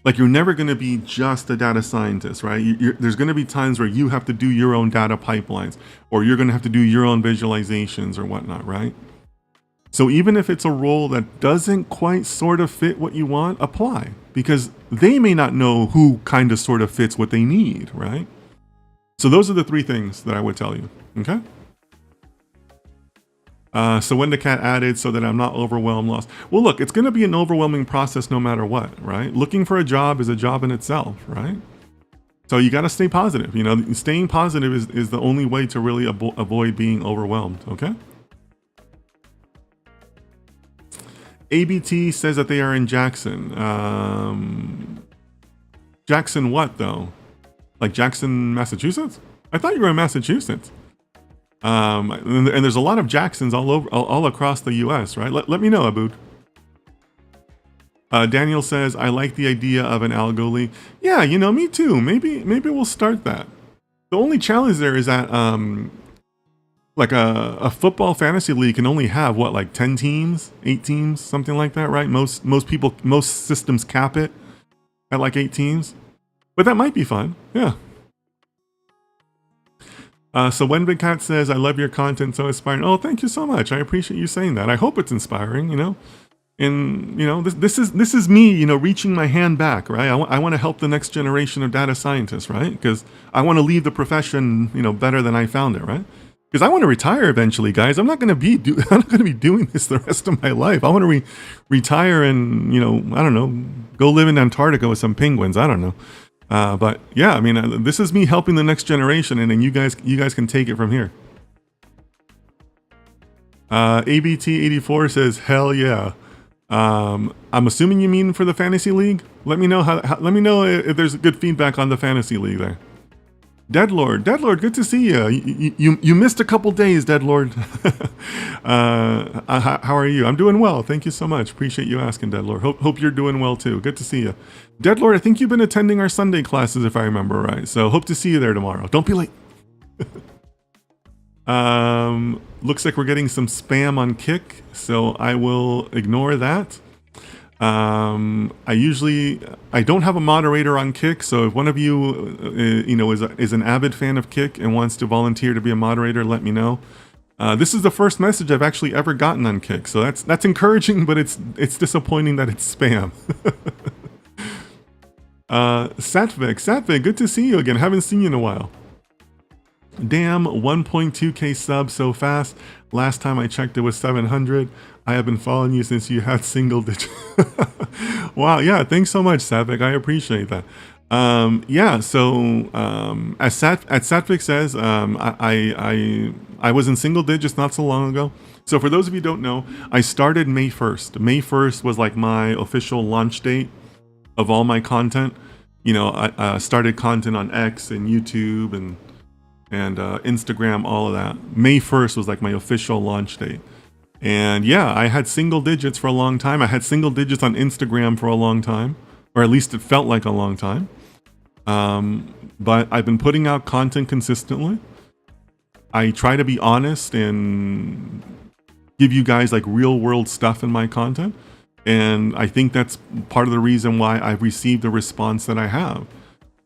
Like you're never going to be just a data scientist, right? There's going to be times where you have to do your own data pipelines, or you're going to have to do your own visualizations or whatnot, right? So even if it's a role that doesn't quite sort of fit what you want, apply, because they may not know who kind of sort of fits what they need, right? So those are the 3 things that I would tell you, okay? So when the cat added, so that I'm not overwhelmed, lost. Well, look, it's going to be an overwhelming process no matter what, right? Looking for a job is a job in itself, right? So you got to stay positive. Staying positive is the only way to really avoid being overwhelmed, okay? ABT says that they are in Jackson. Jackson what, though? Like Jackson, Massachusetts? I thought you were in Massachusetts. And there's a lot of Jacksons all across the U.S., right? Let me know, Abood. Daniel says, I like the idea of an algo league. Yeah, me too. Maybe we'll start that. The only challenge there is that like a football fantasy league can only have what, like 10 teams, 8 teams, something like that, right? Most systems cap it at like 8 teams. But that might be fun. Yeah. So when Big Cat says, I love your content, so inspiring. Oh, thank you so much. I appreciate you saying that. I hope it's inspiring, And, this is me, reaching my hand back, right? I want to help the next generation of data scientists, right? Because I want to leave the profession, better than I found it, right? Because I want to retire eventually, guys. I'm not going to be doing this the rest of my life. I want to retire and, I don't know, go live in Antarctica with some penguins. I don't know. But yeah, I mean, this is me helping the next generation, and then you guys can take it from here. ABT84 says, hell yeah. I'm assuming you mean for the fantasy league. Let me know let me know if there's good feedback on the fantasy league there. Deadlord, good to see you. You missed a couple days, Deadlord. How are you? I'm doing well. Thank you so much. Appreciate you asking, Deadlord. Hope you're doing well too. Good to see you. Deadlord, I think you've been attending our Sunday classes if I remember right. So hope to see you there tomorrow. Don't be late. Looks like we're getting some spam on Kick, so I will ignore that. I don't have a moderator on Kick, so if one of you, is an avid fan of Kick and wants to volunteer to be a moderator, let me know. This is the first message I've actually ever gotten on Kick, so that's encouraging, but it's disappointing that it's spam. Satvik, good to see you again. Haven't seen you in a while. Damn, 1.2k subs so fast. Last time I checked it was 700. I have been following you since you had single digit. Wow, yeah, thanks so much, Satvik. I appreciate that. Yeah, so as Satvik says, I was in single digits not so long ago. So for those of you who don't know, I started May 1st. May 1st was like my official launch date of all my content. I started content on X and YouTube and and Instagram, all of that. May 1st was like my official launch date. And yeah, I had single digits for a long time. I had single digits on Instagram for a long time, or at least it felt like a long time. But I've been putting out content consistently. I try to be honest and give you guys like real world stuff in my content. And I think that's part of the reason why I've received the response that I have.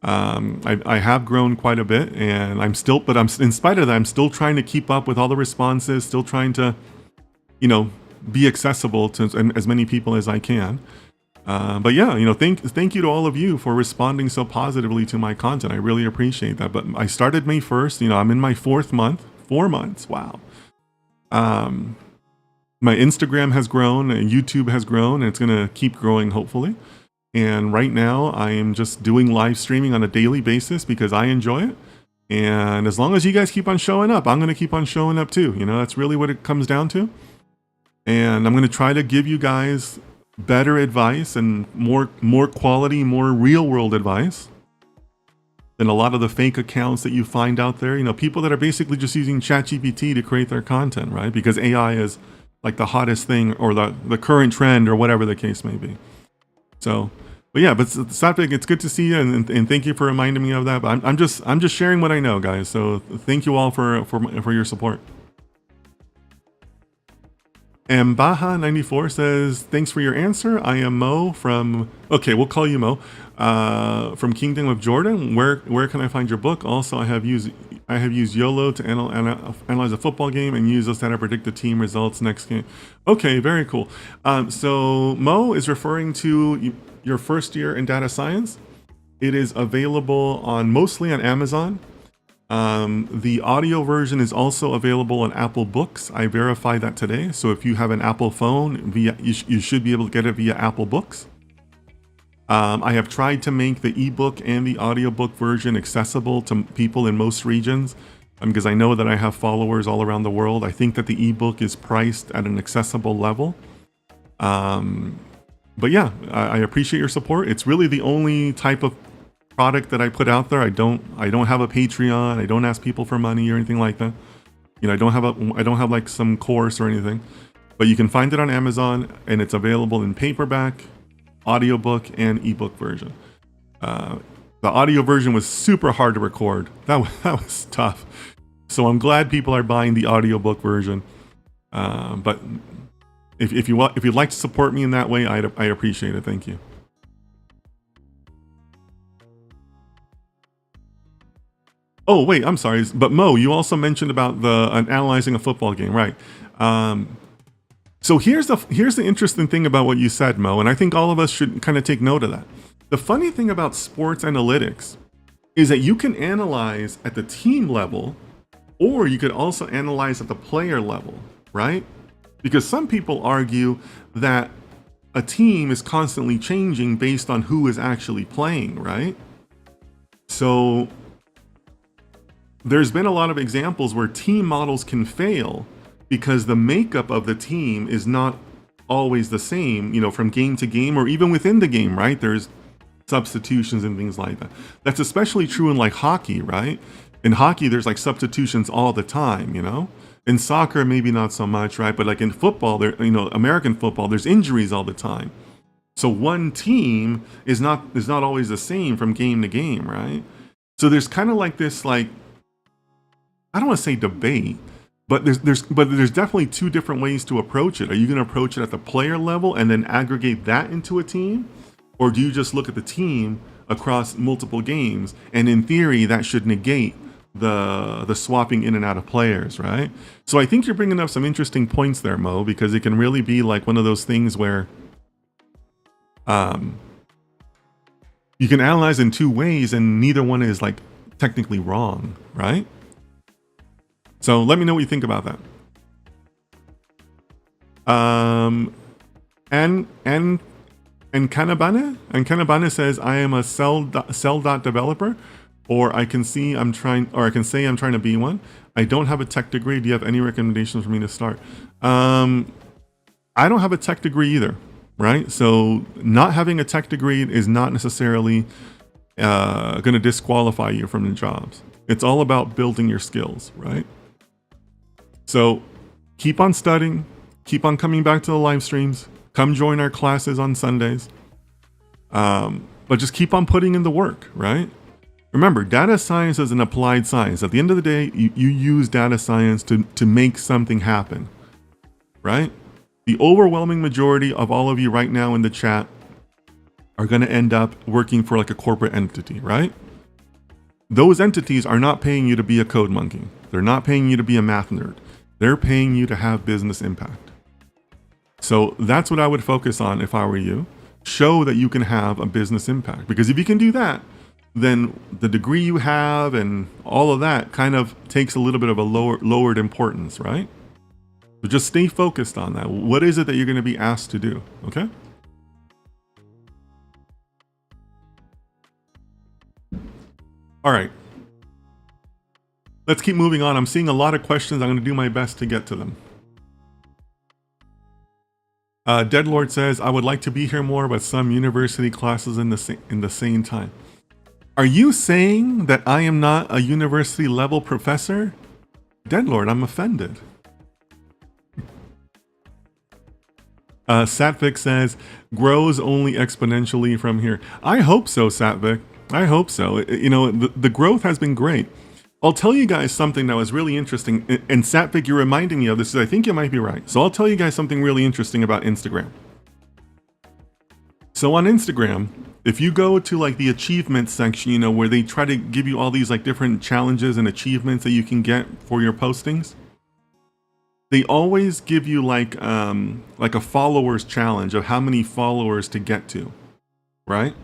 I have grown quite a bit, and I'm in spite of that, I'm still trying to keep up with all the responses, still trying to, be accessible to as many people as I can. But yeah, thank you to all of you for responding so positively to my content. I really appreciate that. But I started May 1st, I'm in my 4th month, 4 months. Wow. My Instagram has grown and YouTube has grown, and it's going to keep growing, hopefully. And right now I am just doing live streaming on a daily basis because I enjoy it. And as long as you guys keep on showing up, I'm going to keep on showing up too. That's really what it comes down to. And I'm going to try to give you guys better advice and more quality, more real world advice than a lot of the fake accounts that you find out there. People that are basically just using ChatGPT to create their content, right? Because AI is like the hottest thing, or the current trend, or whatever the case may be. So, but yeah, but Satvik, it's good to see you, and thank you for reminding me of that. But I'm just sharing what I know, guys. So thank you all for your support. And Baha94 says, thanks for your answer. I am Mo from, okay, we'll call you Mo, from Kingdom of Jordan. Where can I find your book? Also, I have used YOLO to analyze a football game and use those to predict the team results next game. Okay, very cool. So Mo is referring to your first year in data science. It is available mostly on Amazon. The audio version is also available on Apple Books. I verified that today. So if you have an Apple phone, you should be able to get it via Apple Books. I have tried to make the ebook and the audiobook version accessible to people in most regions, because I know that I have followers all around the world. I think that the ebook is priced at an accessible level. But yeah, I appreciate your support. It's really the only type of product that I put out there. I don't have a Patreon. I don't ask people for money or anything like that. I don't have like some course or anything. But you can find it on Amazon, and it's available in paperback, audiobook, and ebook version. The audio version was super hard to record. That was tough. So I'm glad people are buying the audiobook version. But if you'd like to support me in that way, I appreciate it. Thank you. Oh, wait, I'm sorry. But Mo, you also mentioned about analyzing a football game, right? So here's the interesting thing about what you said, Mo, and I think all of us should kind of take note of that. The funny thing about sports analytics is that you can analyze at the team level, or you could also analyze at the player level, right? Because some people argue that a team is constantly changing based on who is actually playing, right? So there's been a lot of examples where team models can fail because the makeup of the team is not always the same, from game to game, or even within the game, right? There's substitutions and things like that. That's especially true in like hockey, right? In hockey, there's like substitutions all the time, In soccer, maybe not so much, right? But like in football, American football, there's injuries all the time. So one team is not always the same from game to game, right? So there's kind of like this, like, I don't want to say debate, but there's definitely two different ways to approach it. Are you going to approach it at the player level and then aggregate that into a team? Or do you just look at the team across multiple games? And in theory, that should negate the swapping in and out of players, right? So I think you're bringing up some interesting points there, Mo, because it can really be like one of those things where you can analyze in two ways and neither one is like technically wrong, right? So let me know what you think about that. And Kanabana says, I am a cell dot developer, or I can say I'm trying to be one. I don't have a tech degree. Do you have any recommendations for me to start? I don't have a tech degree either, right? So not having a tech degree is not necessarily going to disqualify you from the jobs. It's all about building your skills, right? So keep on studying, keep on coming back to the live streams, come join our classes on Sundays. But just keep on putting in the work, right? Remember, data science is an applied science. At the end of the day, you use data science to make something happen, right? The overwhelming majority of all of you right now in the chat are going to end up working for like a corporate entity, right? Those entities are not paying you to be a code monkey. They're not paying you to be a math nerd. They're paying you to have business impact. So that's what I would focus on if I were you. Show that you can have a business impact, because if you can do that, then the degree you have and all of that kind of takes a little bit of a lowered importance, right? So just stay focused on that. What is it that you're going to be asked to do? Okay. All right. Let's keep moving on. I'm seeing a lot of questions. I'm going to do my best to get to them. Deadlord says, I would like to be here more, but some university classes in the same time. Are you saying that I am not a university level professor? Deadlord, I'm offended. Satvik says, grows only exponentially from here. I hope so, Satvik. I hope so. You know, the growth has been great. I'll tell you guys something that was really interesting. And Satvik, you're reminding me of this. I think you might be right. So I'll tell you guys something really interesting about Instagram. So on Instagram, if you go to like the achievements section, you know, where they try to give you all these like different challenges and achievements that you can get for your postings, they always give you like a followers challenge of how many followers to get to, right?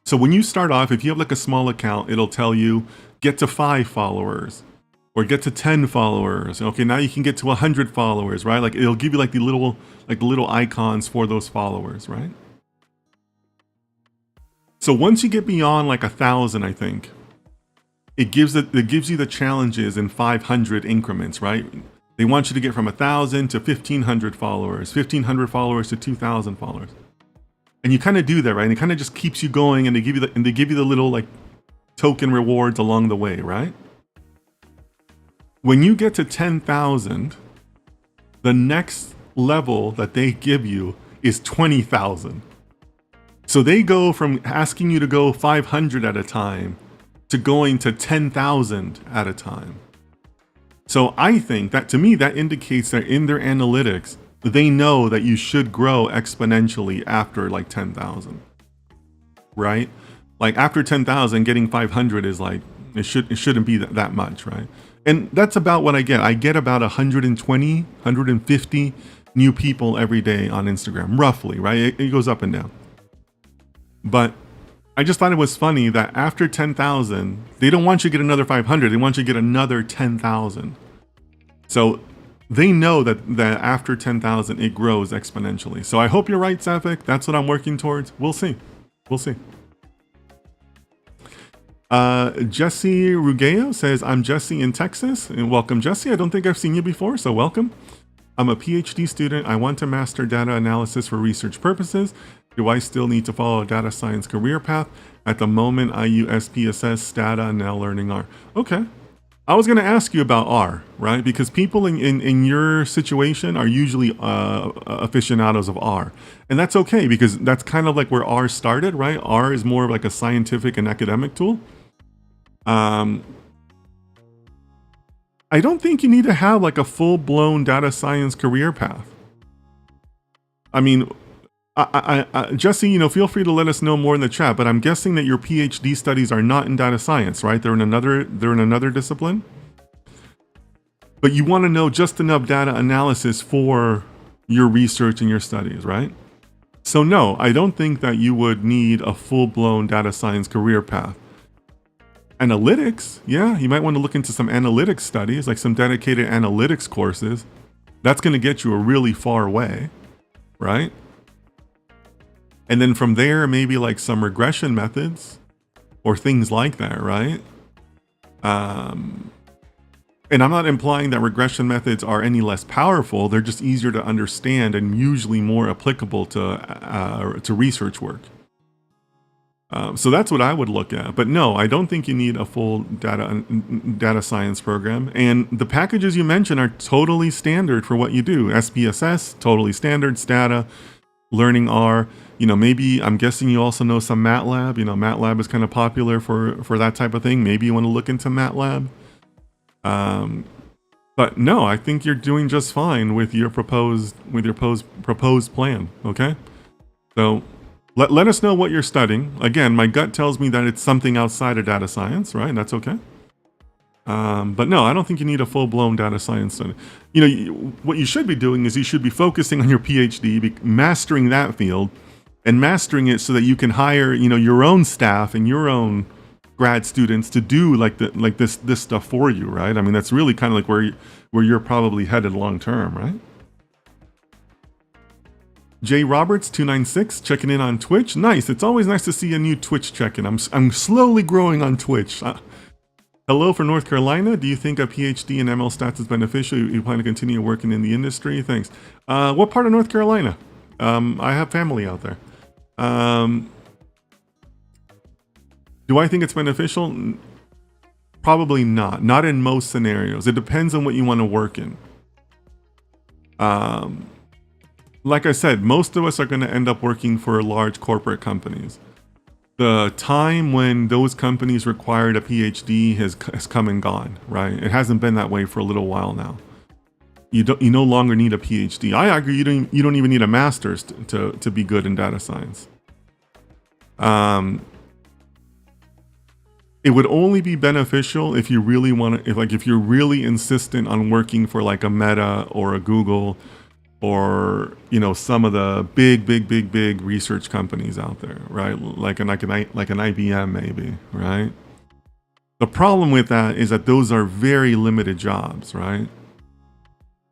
So when you start off, if you have like a small account, it'll tell you get to 5 followers or get to 10 followers. Okay, now you can get to 100 followers, right? Like it'll give you like the little icons for those followers, right? So once you get beyond like 1,000, I think, it gives you the challenges in 500 increments, right? They want you to get from 1,000 to 1,500 followers, 1,500 followers to 2,000 followers. And you kind of do that, right? And it kind of just keeps you going, and they give you the little like token rewards along the way, right? When you get to 10,000, the next level that they give you is 20,000. So they go from asking you to go 500 at a time to going to 10,000 at a time. So I think that, to me, that indicates that in their analytics, they know that you should grow exponentially after like 10,000, right? Like after 10,000, getting 500 is like, it shouldn't be that much, right? And that's about what I get. I get about 120, 150 new people every day on Instagram, roughly, right? It goes up and down. But I just thought it was funny that after 10,000, they don't want you to get another 500. They want you to get another 10,000. So they know that after 10,000, it grows exponentially. So I hope you're right, Satvik. That's what I'm working towards. We'll see. We'll see. Jesse Rugeo says, I'm Jesse in Texas. And welcome, Jesse. I don't think I've seen you before, so welcome. I'm a PhD student. I want to master data analysis for research purposes. Do I still need to follow a data science career path? At the moment, I use SPSS, Stata, and now learning R. Okay. I was going to ask you about R, right? Because people in your situation are usually aficionados of R. And that's okay, because that's kind of like where R started, right? R is more of like a scientific and academic tool. I don't think you need to have like a full-blown data science career path. I mean, Jesse, you know, feel free to let us know more in the chat, but I'm guessing that your PhD studies are not in data science, right? They're in another discipline. But you want to know just enough data analysis for your research and your studies, right? So no, I don't think that you would need a full-blown data science career path. Analytics, yeah, you might want to look into some analytics studies, like some dedicated analytics courses. That's going to get you a really far way, right? And then from there, maybe like some regression methods or things like that, right? And I'm not implying that regression methods are any less powerful. They're just easier to understand and usually more applicable to research work. So that's what I would look at. But no, I don't think you need a full data science program. And the packages you mentioned are totally standard for what you do. SPSS, totally standard. Stata, Learning R. Maybe I'm guessing you also know some MATLAB. MATLAB is kind of popular for that type of thing. Maybe you want to look into MATLAB. But no, I think you're doing just fine with your proposed plan. Okay, so. Let us know what you're studying. Again, my gut tells me that it's something outside of data science, right? That's okay. But no, I don't think you need a full-blown data science study. What you should be doing is you should be focusing on your PhD, mastering that field, and mastering it so that you can hire, your own staff and your own grad students to do this stuff for you, right? I mean, that's really kind of like where you're probably headed long term, right? J Roberts 296 checking in on Twitch. Nice. It's always nice to see a new Twitch check-in. I'm slowly growing on Twitch. Hello for North Carolina. Do you think a PhD in ML stats is beneficial? You plan to continue working in the industry? Thanks. What part of North Carolina? I have family out there. Do I think it's beneficial? Probably not. Not in most scenarios. It depends on what you want to work in. Like I said, most of us are going to end up working for large corporate companies. The time when those companies required a PhD has come and gone, right? It hasn't been that way for a little while now. You no longer need a PhD. I argue you don't even need a master's to be good in data science. It would only be beneficial if you really if you're really insistent on working for like a Meta or a Google, or some of the big research companies out there, right? Like an IBM maybe, right? The problem with that is that those are very limited jobs, right?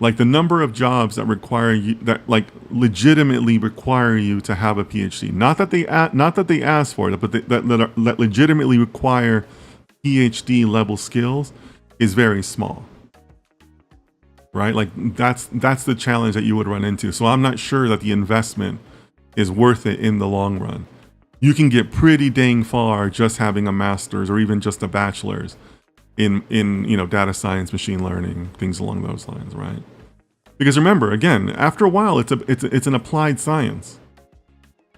Like the number of jobs that require you, that like legitimately require you to have a PhD. Not that they ask for it, but that legitimately require PhD level skills is very small. Right? Like that's the challenge that you would run into. So I'm not sure that the investment is worth it in the long run. You can get pretty dang far just having a master's or even just a bachelor's in data science, machine learning, things along those lines, right? Because remember, again, after a while, it's an applied science.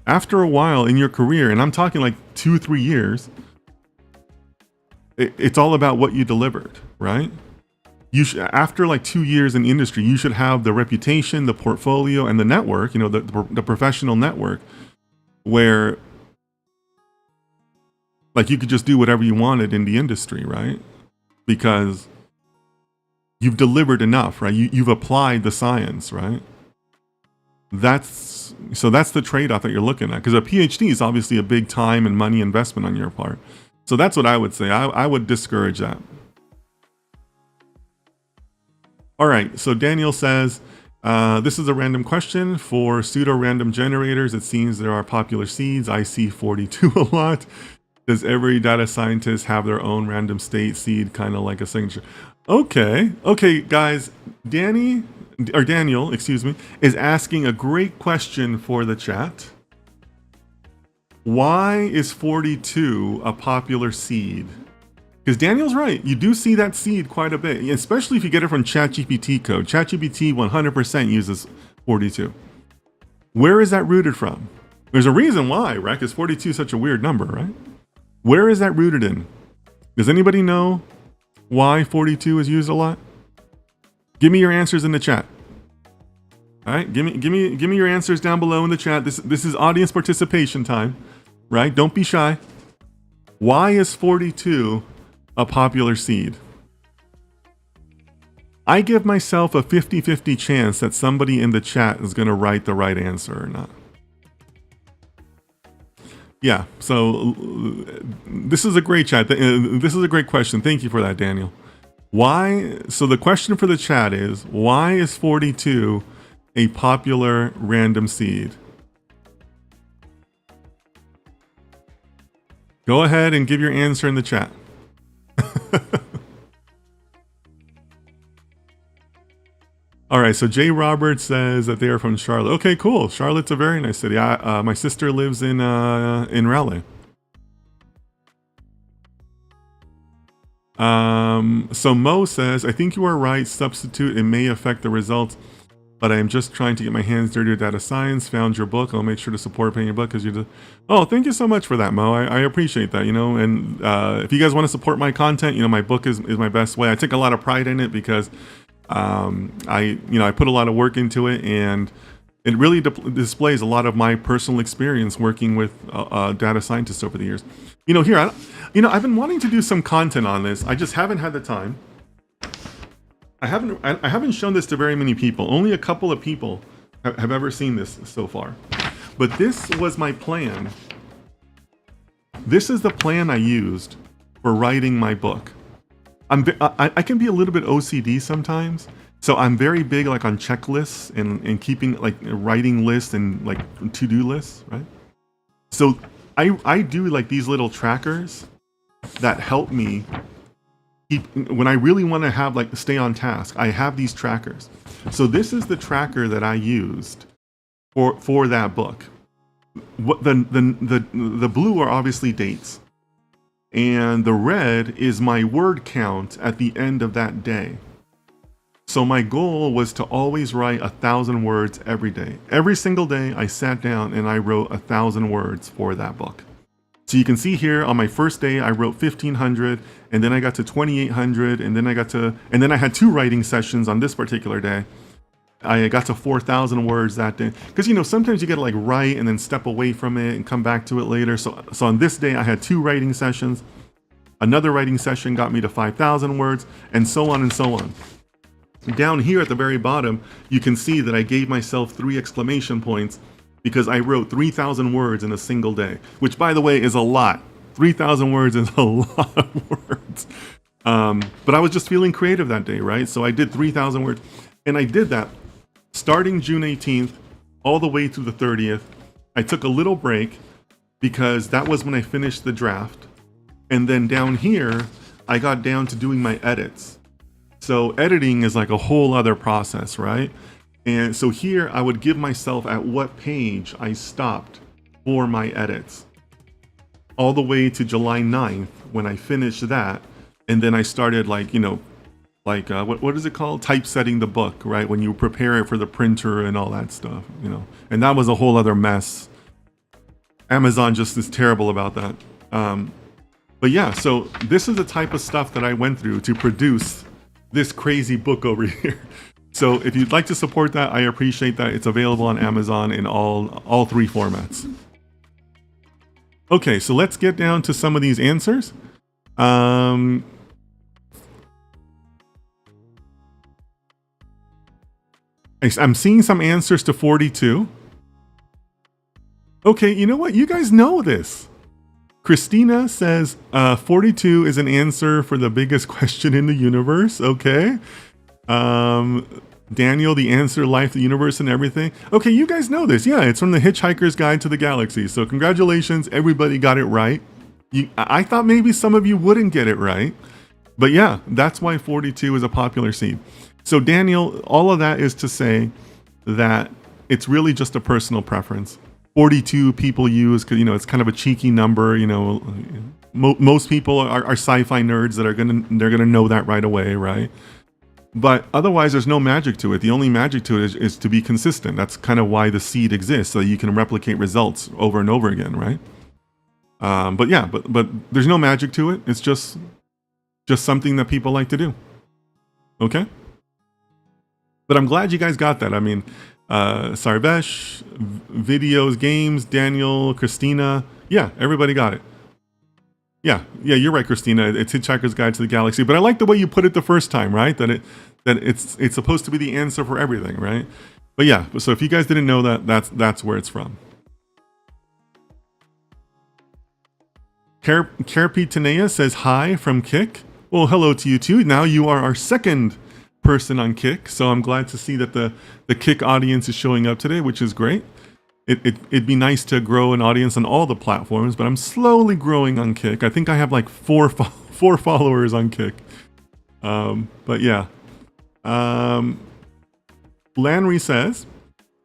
After a while in your career, and I'm talking like 2-3 years, it's all about what you delivered, right? After like 2 years in the industry, you should have the reputation, the portfolio, and the network, the professional network, where like you could just do whatever you wanted in the industry, right? Because you've delivered enough, right? You've applied the science, right? That's the trade-off that you're looking at, because a PhD is obviously a big time and money investment on your part. So that's what I would say. I would discourage that. All right, so Daniel says, this is a random question. For pseudo-random generators, it seems there are popular seeds. I see 42 a lot. Does every data scientist have their own random state seed, kind of like a signature? Okay, guys. Daniel, excuse me, is asking a great question for the chat. Why is 42 a popular seed? Because Daniel's right. You do see that seed quite a bit, especially if you get it from ChatGPT code. ChatGPT 100% uses 42. Where is that rooted from? There's a reason why, right? Because 42 is such a weird number, right? Where is that rooted in? Does anybody know why 42 is used a lot? Give me your answers in the chat. All right, give me your answers down below in the chat. This is audience participation time, right? Don't be shy. Why is 42 a popular seed? I give myself a 50-50 chance that somebody in the chat is going to write the right answer or not. Yeah, so this is a great chat. This is a great question. Thank you for that, Daniel. Why? So the question for the chat is, why is 42 a popular random seed? Go ahead and give your answer in the chat. All right, so Jay Roberts says that they are from Charlotte. Okay, cool. Charlotte's a very nice city. My sister lives in Raleigh. So Mo says, I think you are right. Substitute, it may affect the results, but I am just trying to get my hands dirty with data science. Found your book. I'll make sure to support paying your book because you just. Oh, thank you so much for that, Mo. I appreciate that. And if you guys want to support my content, my book is my best way. I take a lot of pride in it because I put a lot of work into it, and it really displays a lot of my personal experience working with data scientists over the years. I've been wanting to do some content on this. I just haven't had the time. I haven't shown this to very many people. Only a couple of people have ever seen this so far. But this was my plan. This is the plan I used for writing my book. I can be a little bit OCD sometimes, so I'm very big on checklists and keeping writing lists and to-do lists, right? So I do these little trackers that help me keep when I really want to have stay on task. I have these trackers. So this is the tracker that I used for that book. What the blue are obviously dates, and the red is my word count at the end of that day. So my goal was to always write 1,000 words every day. Every single day I sat down and I wrote 1,000 words for that book. So you can see here on my first day I wrote 1,500, and then I got to 2,800, and then I had 2 writing sessions on this particular day. I got to 4,000 words that day. Because sometimes you gotta write and then step away from it and come back to it later. So on this day I had 2 writing sessions. Another writing session got me to 5,000 words, and so on and so on. Down here at the very bottom, you can see that I gave myself 3 exclamation points because I wrote 3,000 words in a single day, which by the way is a lot. 3,000 words is a lot of words. But I was just feeling creative that day, right? So I did 3,000 words, and I did that starting June 18th all the way through the 30th. I took a little break because that was when I finished the draft. And then down here, I got down to doing my edits. So editing is a whole other process, right? And so here I would give myself at what page I stopped for my edits. All the way to July 9th when I finished that. And then I started what is it called? Typesetting the book, right? When you prepare it for the printer and all that stuff, And that was a whole other mess. Amazon just is terrible about that. But yeah, so this is the type of stuff that I went through to produce this crazy book over here. So if you'd like to support that, I appreciate that. It's available on Amazon in all 3 formats. Okay, so let's get down to some of these answers. I'm seeing some answers to 42. Okay, you know what? You guys know this. Christina says 42 is an answer for the biggest question in the universe. Okay. Daniel, the answer, life, the universe, and everything. Okay, you guys know this. Yeah, it's from the Hitchhiker's Guide to the Galaxy. So congratulations, everybody got it right. I thought maybe some of you wouldn't get it right. But yeah, that's why 42 is a popular seed. So Daniel, all of that is to say that it's really just a personal preference. 42 people use because it's kind of a cheeky number. Most people are sci-fi nerds that they're gonna know that right away, right? But otherwise, there's no magic to it. The only magic to it is to be consistent. That's kind of why the seed exists, so you can replicate results over and over again, right? But there's no magic to it. It's just something that people like to do. Okay. But I'm glad you guys got that. I mean, Sarvesh, videos, games, Daniel, Christina. Yeah, everybody got it. Yeah, you're right, Christina. It's Hitchhiker's Guide to the Galaxy. But I like the way you put it the first time, right? That it's supposed to be the answer for everything, right? But yeah, so if you guys didn't know that, that's where it's from. Carpi Tanea says hi from Kick. Well, hello to you too. Now you are our second person on Kick, so I'm glad to see that the Kick audience is showing up today, which is great. It'd be nice to grow an audience on all the platforms, but I'm slowly growing on Kick. I think I have four followers on Kick. But yeah. Lanry says,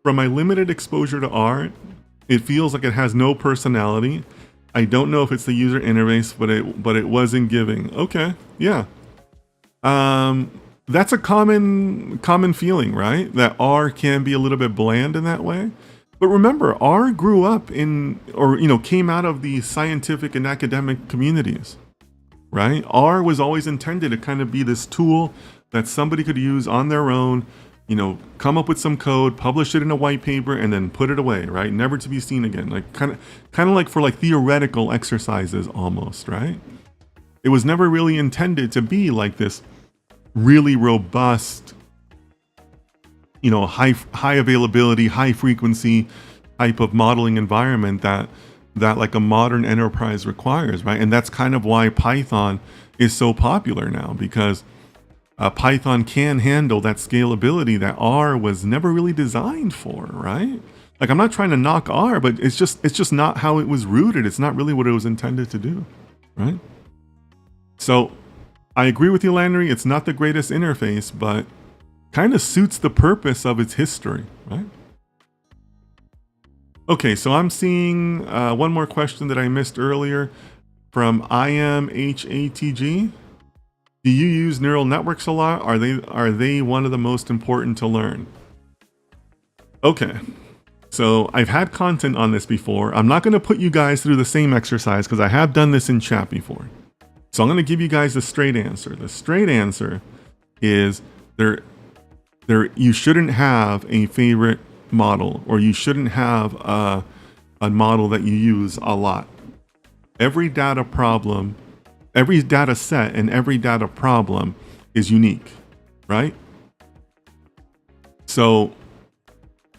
from my limited exposure to art, it feels like it has no personality. I don't know if it's the user interface, but it wasn't giving. Okay, yeah. That's a common feeling, right? That R can be a little bit bland in that way. But remember, R grew up in, or came out of the scientific and academic communities, right? R was always intended to kind of be this tool that somebody could use on their own, come up with some code, publish it in a white paper, and then put it away, right? Never to be seen again. Like kind of like for like theoretical exercises almost, right? It was never really intended to be like this really robust, high availability, high frequency type of modeling environment that like a modern enterprise requires, right? And that's kind of why Python is so popular now, because Python can handle that scalability that R was never really designed for, right? Like, I'm not trying to knock R, but it's just not how it was rooted. It's not really what it was intended to do, right? So I agree with you, Landry. It's not the greatest interface, but kind of suits the purpose of its history, right? Okay, so I'm seeing one more question that I missed earlier from IMHATG. Do you use neural networks a lot? Are they one of the most important to learn? Okay, so I've had content on this before. I'm not going to put you guys through the same exercise because I have done this in chat before. So I'm going to give you guys the straight answer. The straight answer is you shouldn't have a favorite model, or you shouldn't have a model that you use a lot. Every data problem, every data set and every data problem is unique, right? So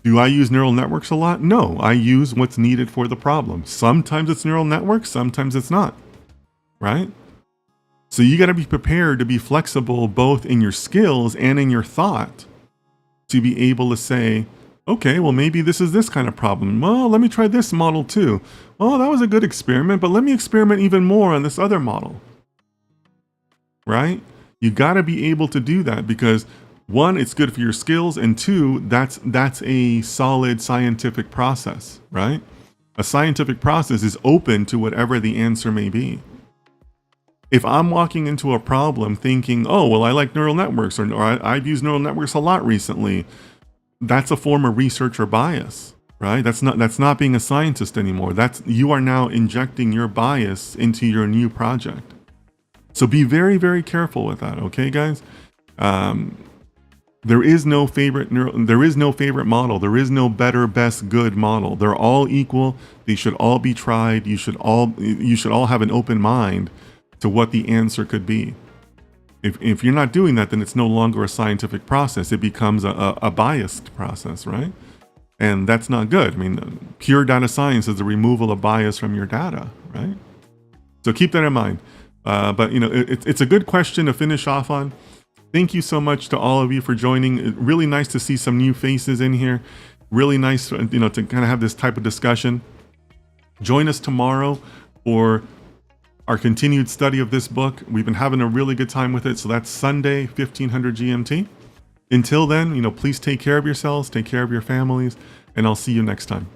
do I use neural networks a lot? No, I use what's needed for the problem. Sometimes it's neural networks, sometimes it's not, right? So you got to be prepared to be flexible both in your skills and in your thought to be able to say, okay, well, maybe this is this kind of problem. Well, let me try this model too. Well, that was a good experiment, but let me experiment even more on this other model, right? You got to be able to do that because one, it's good for your skills, and two, that's a solid scientific process, right? A scientific process is open to whatever the answer may be. If I'm walking into a problem thinking, oh, well, I like neural networks, or I've used neural networks a lot recently, that's a form of researcher bias, right? That's not being a scientist anymore. You are now injecting your bias into your new project. So be very, very careful with that, okay, guys? There is no favorite model. There is no better, best, good model. They're all equal. They should all be tried. You should all have an open mind to what the answer could be. If you're not doing that, then it's no longer a scientific process. It becomes a biased process, right? And that's not good. I mean, pure data science is the removal of bias from your data, right? So keep that in mind. But it's a good question to finish off on. Thank you so much to all of you for joining. Really nice to see some new faces in here. Really nice, to kind of have this type of discussion. Join us tomorrow for our continued study of this book. We've been having a really good time with it. So that's Sunday, 1500 GMT. Until then, please take care of yourselves, take care of your families, and I'll see you next time.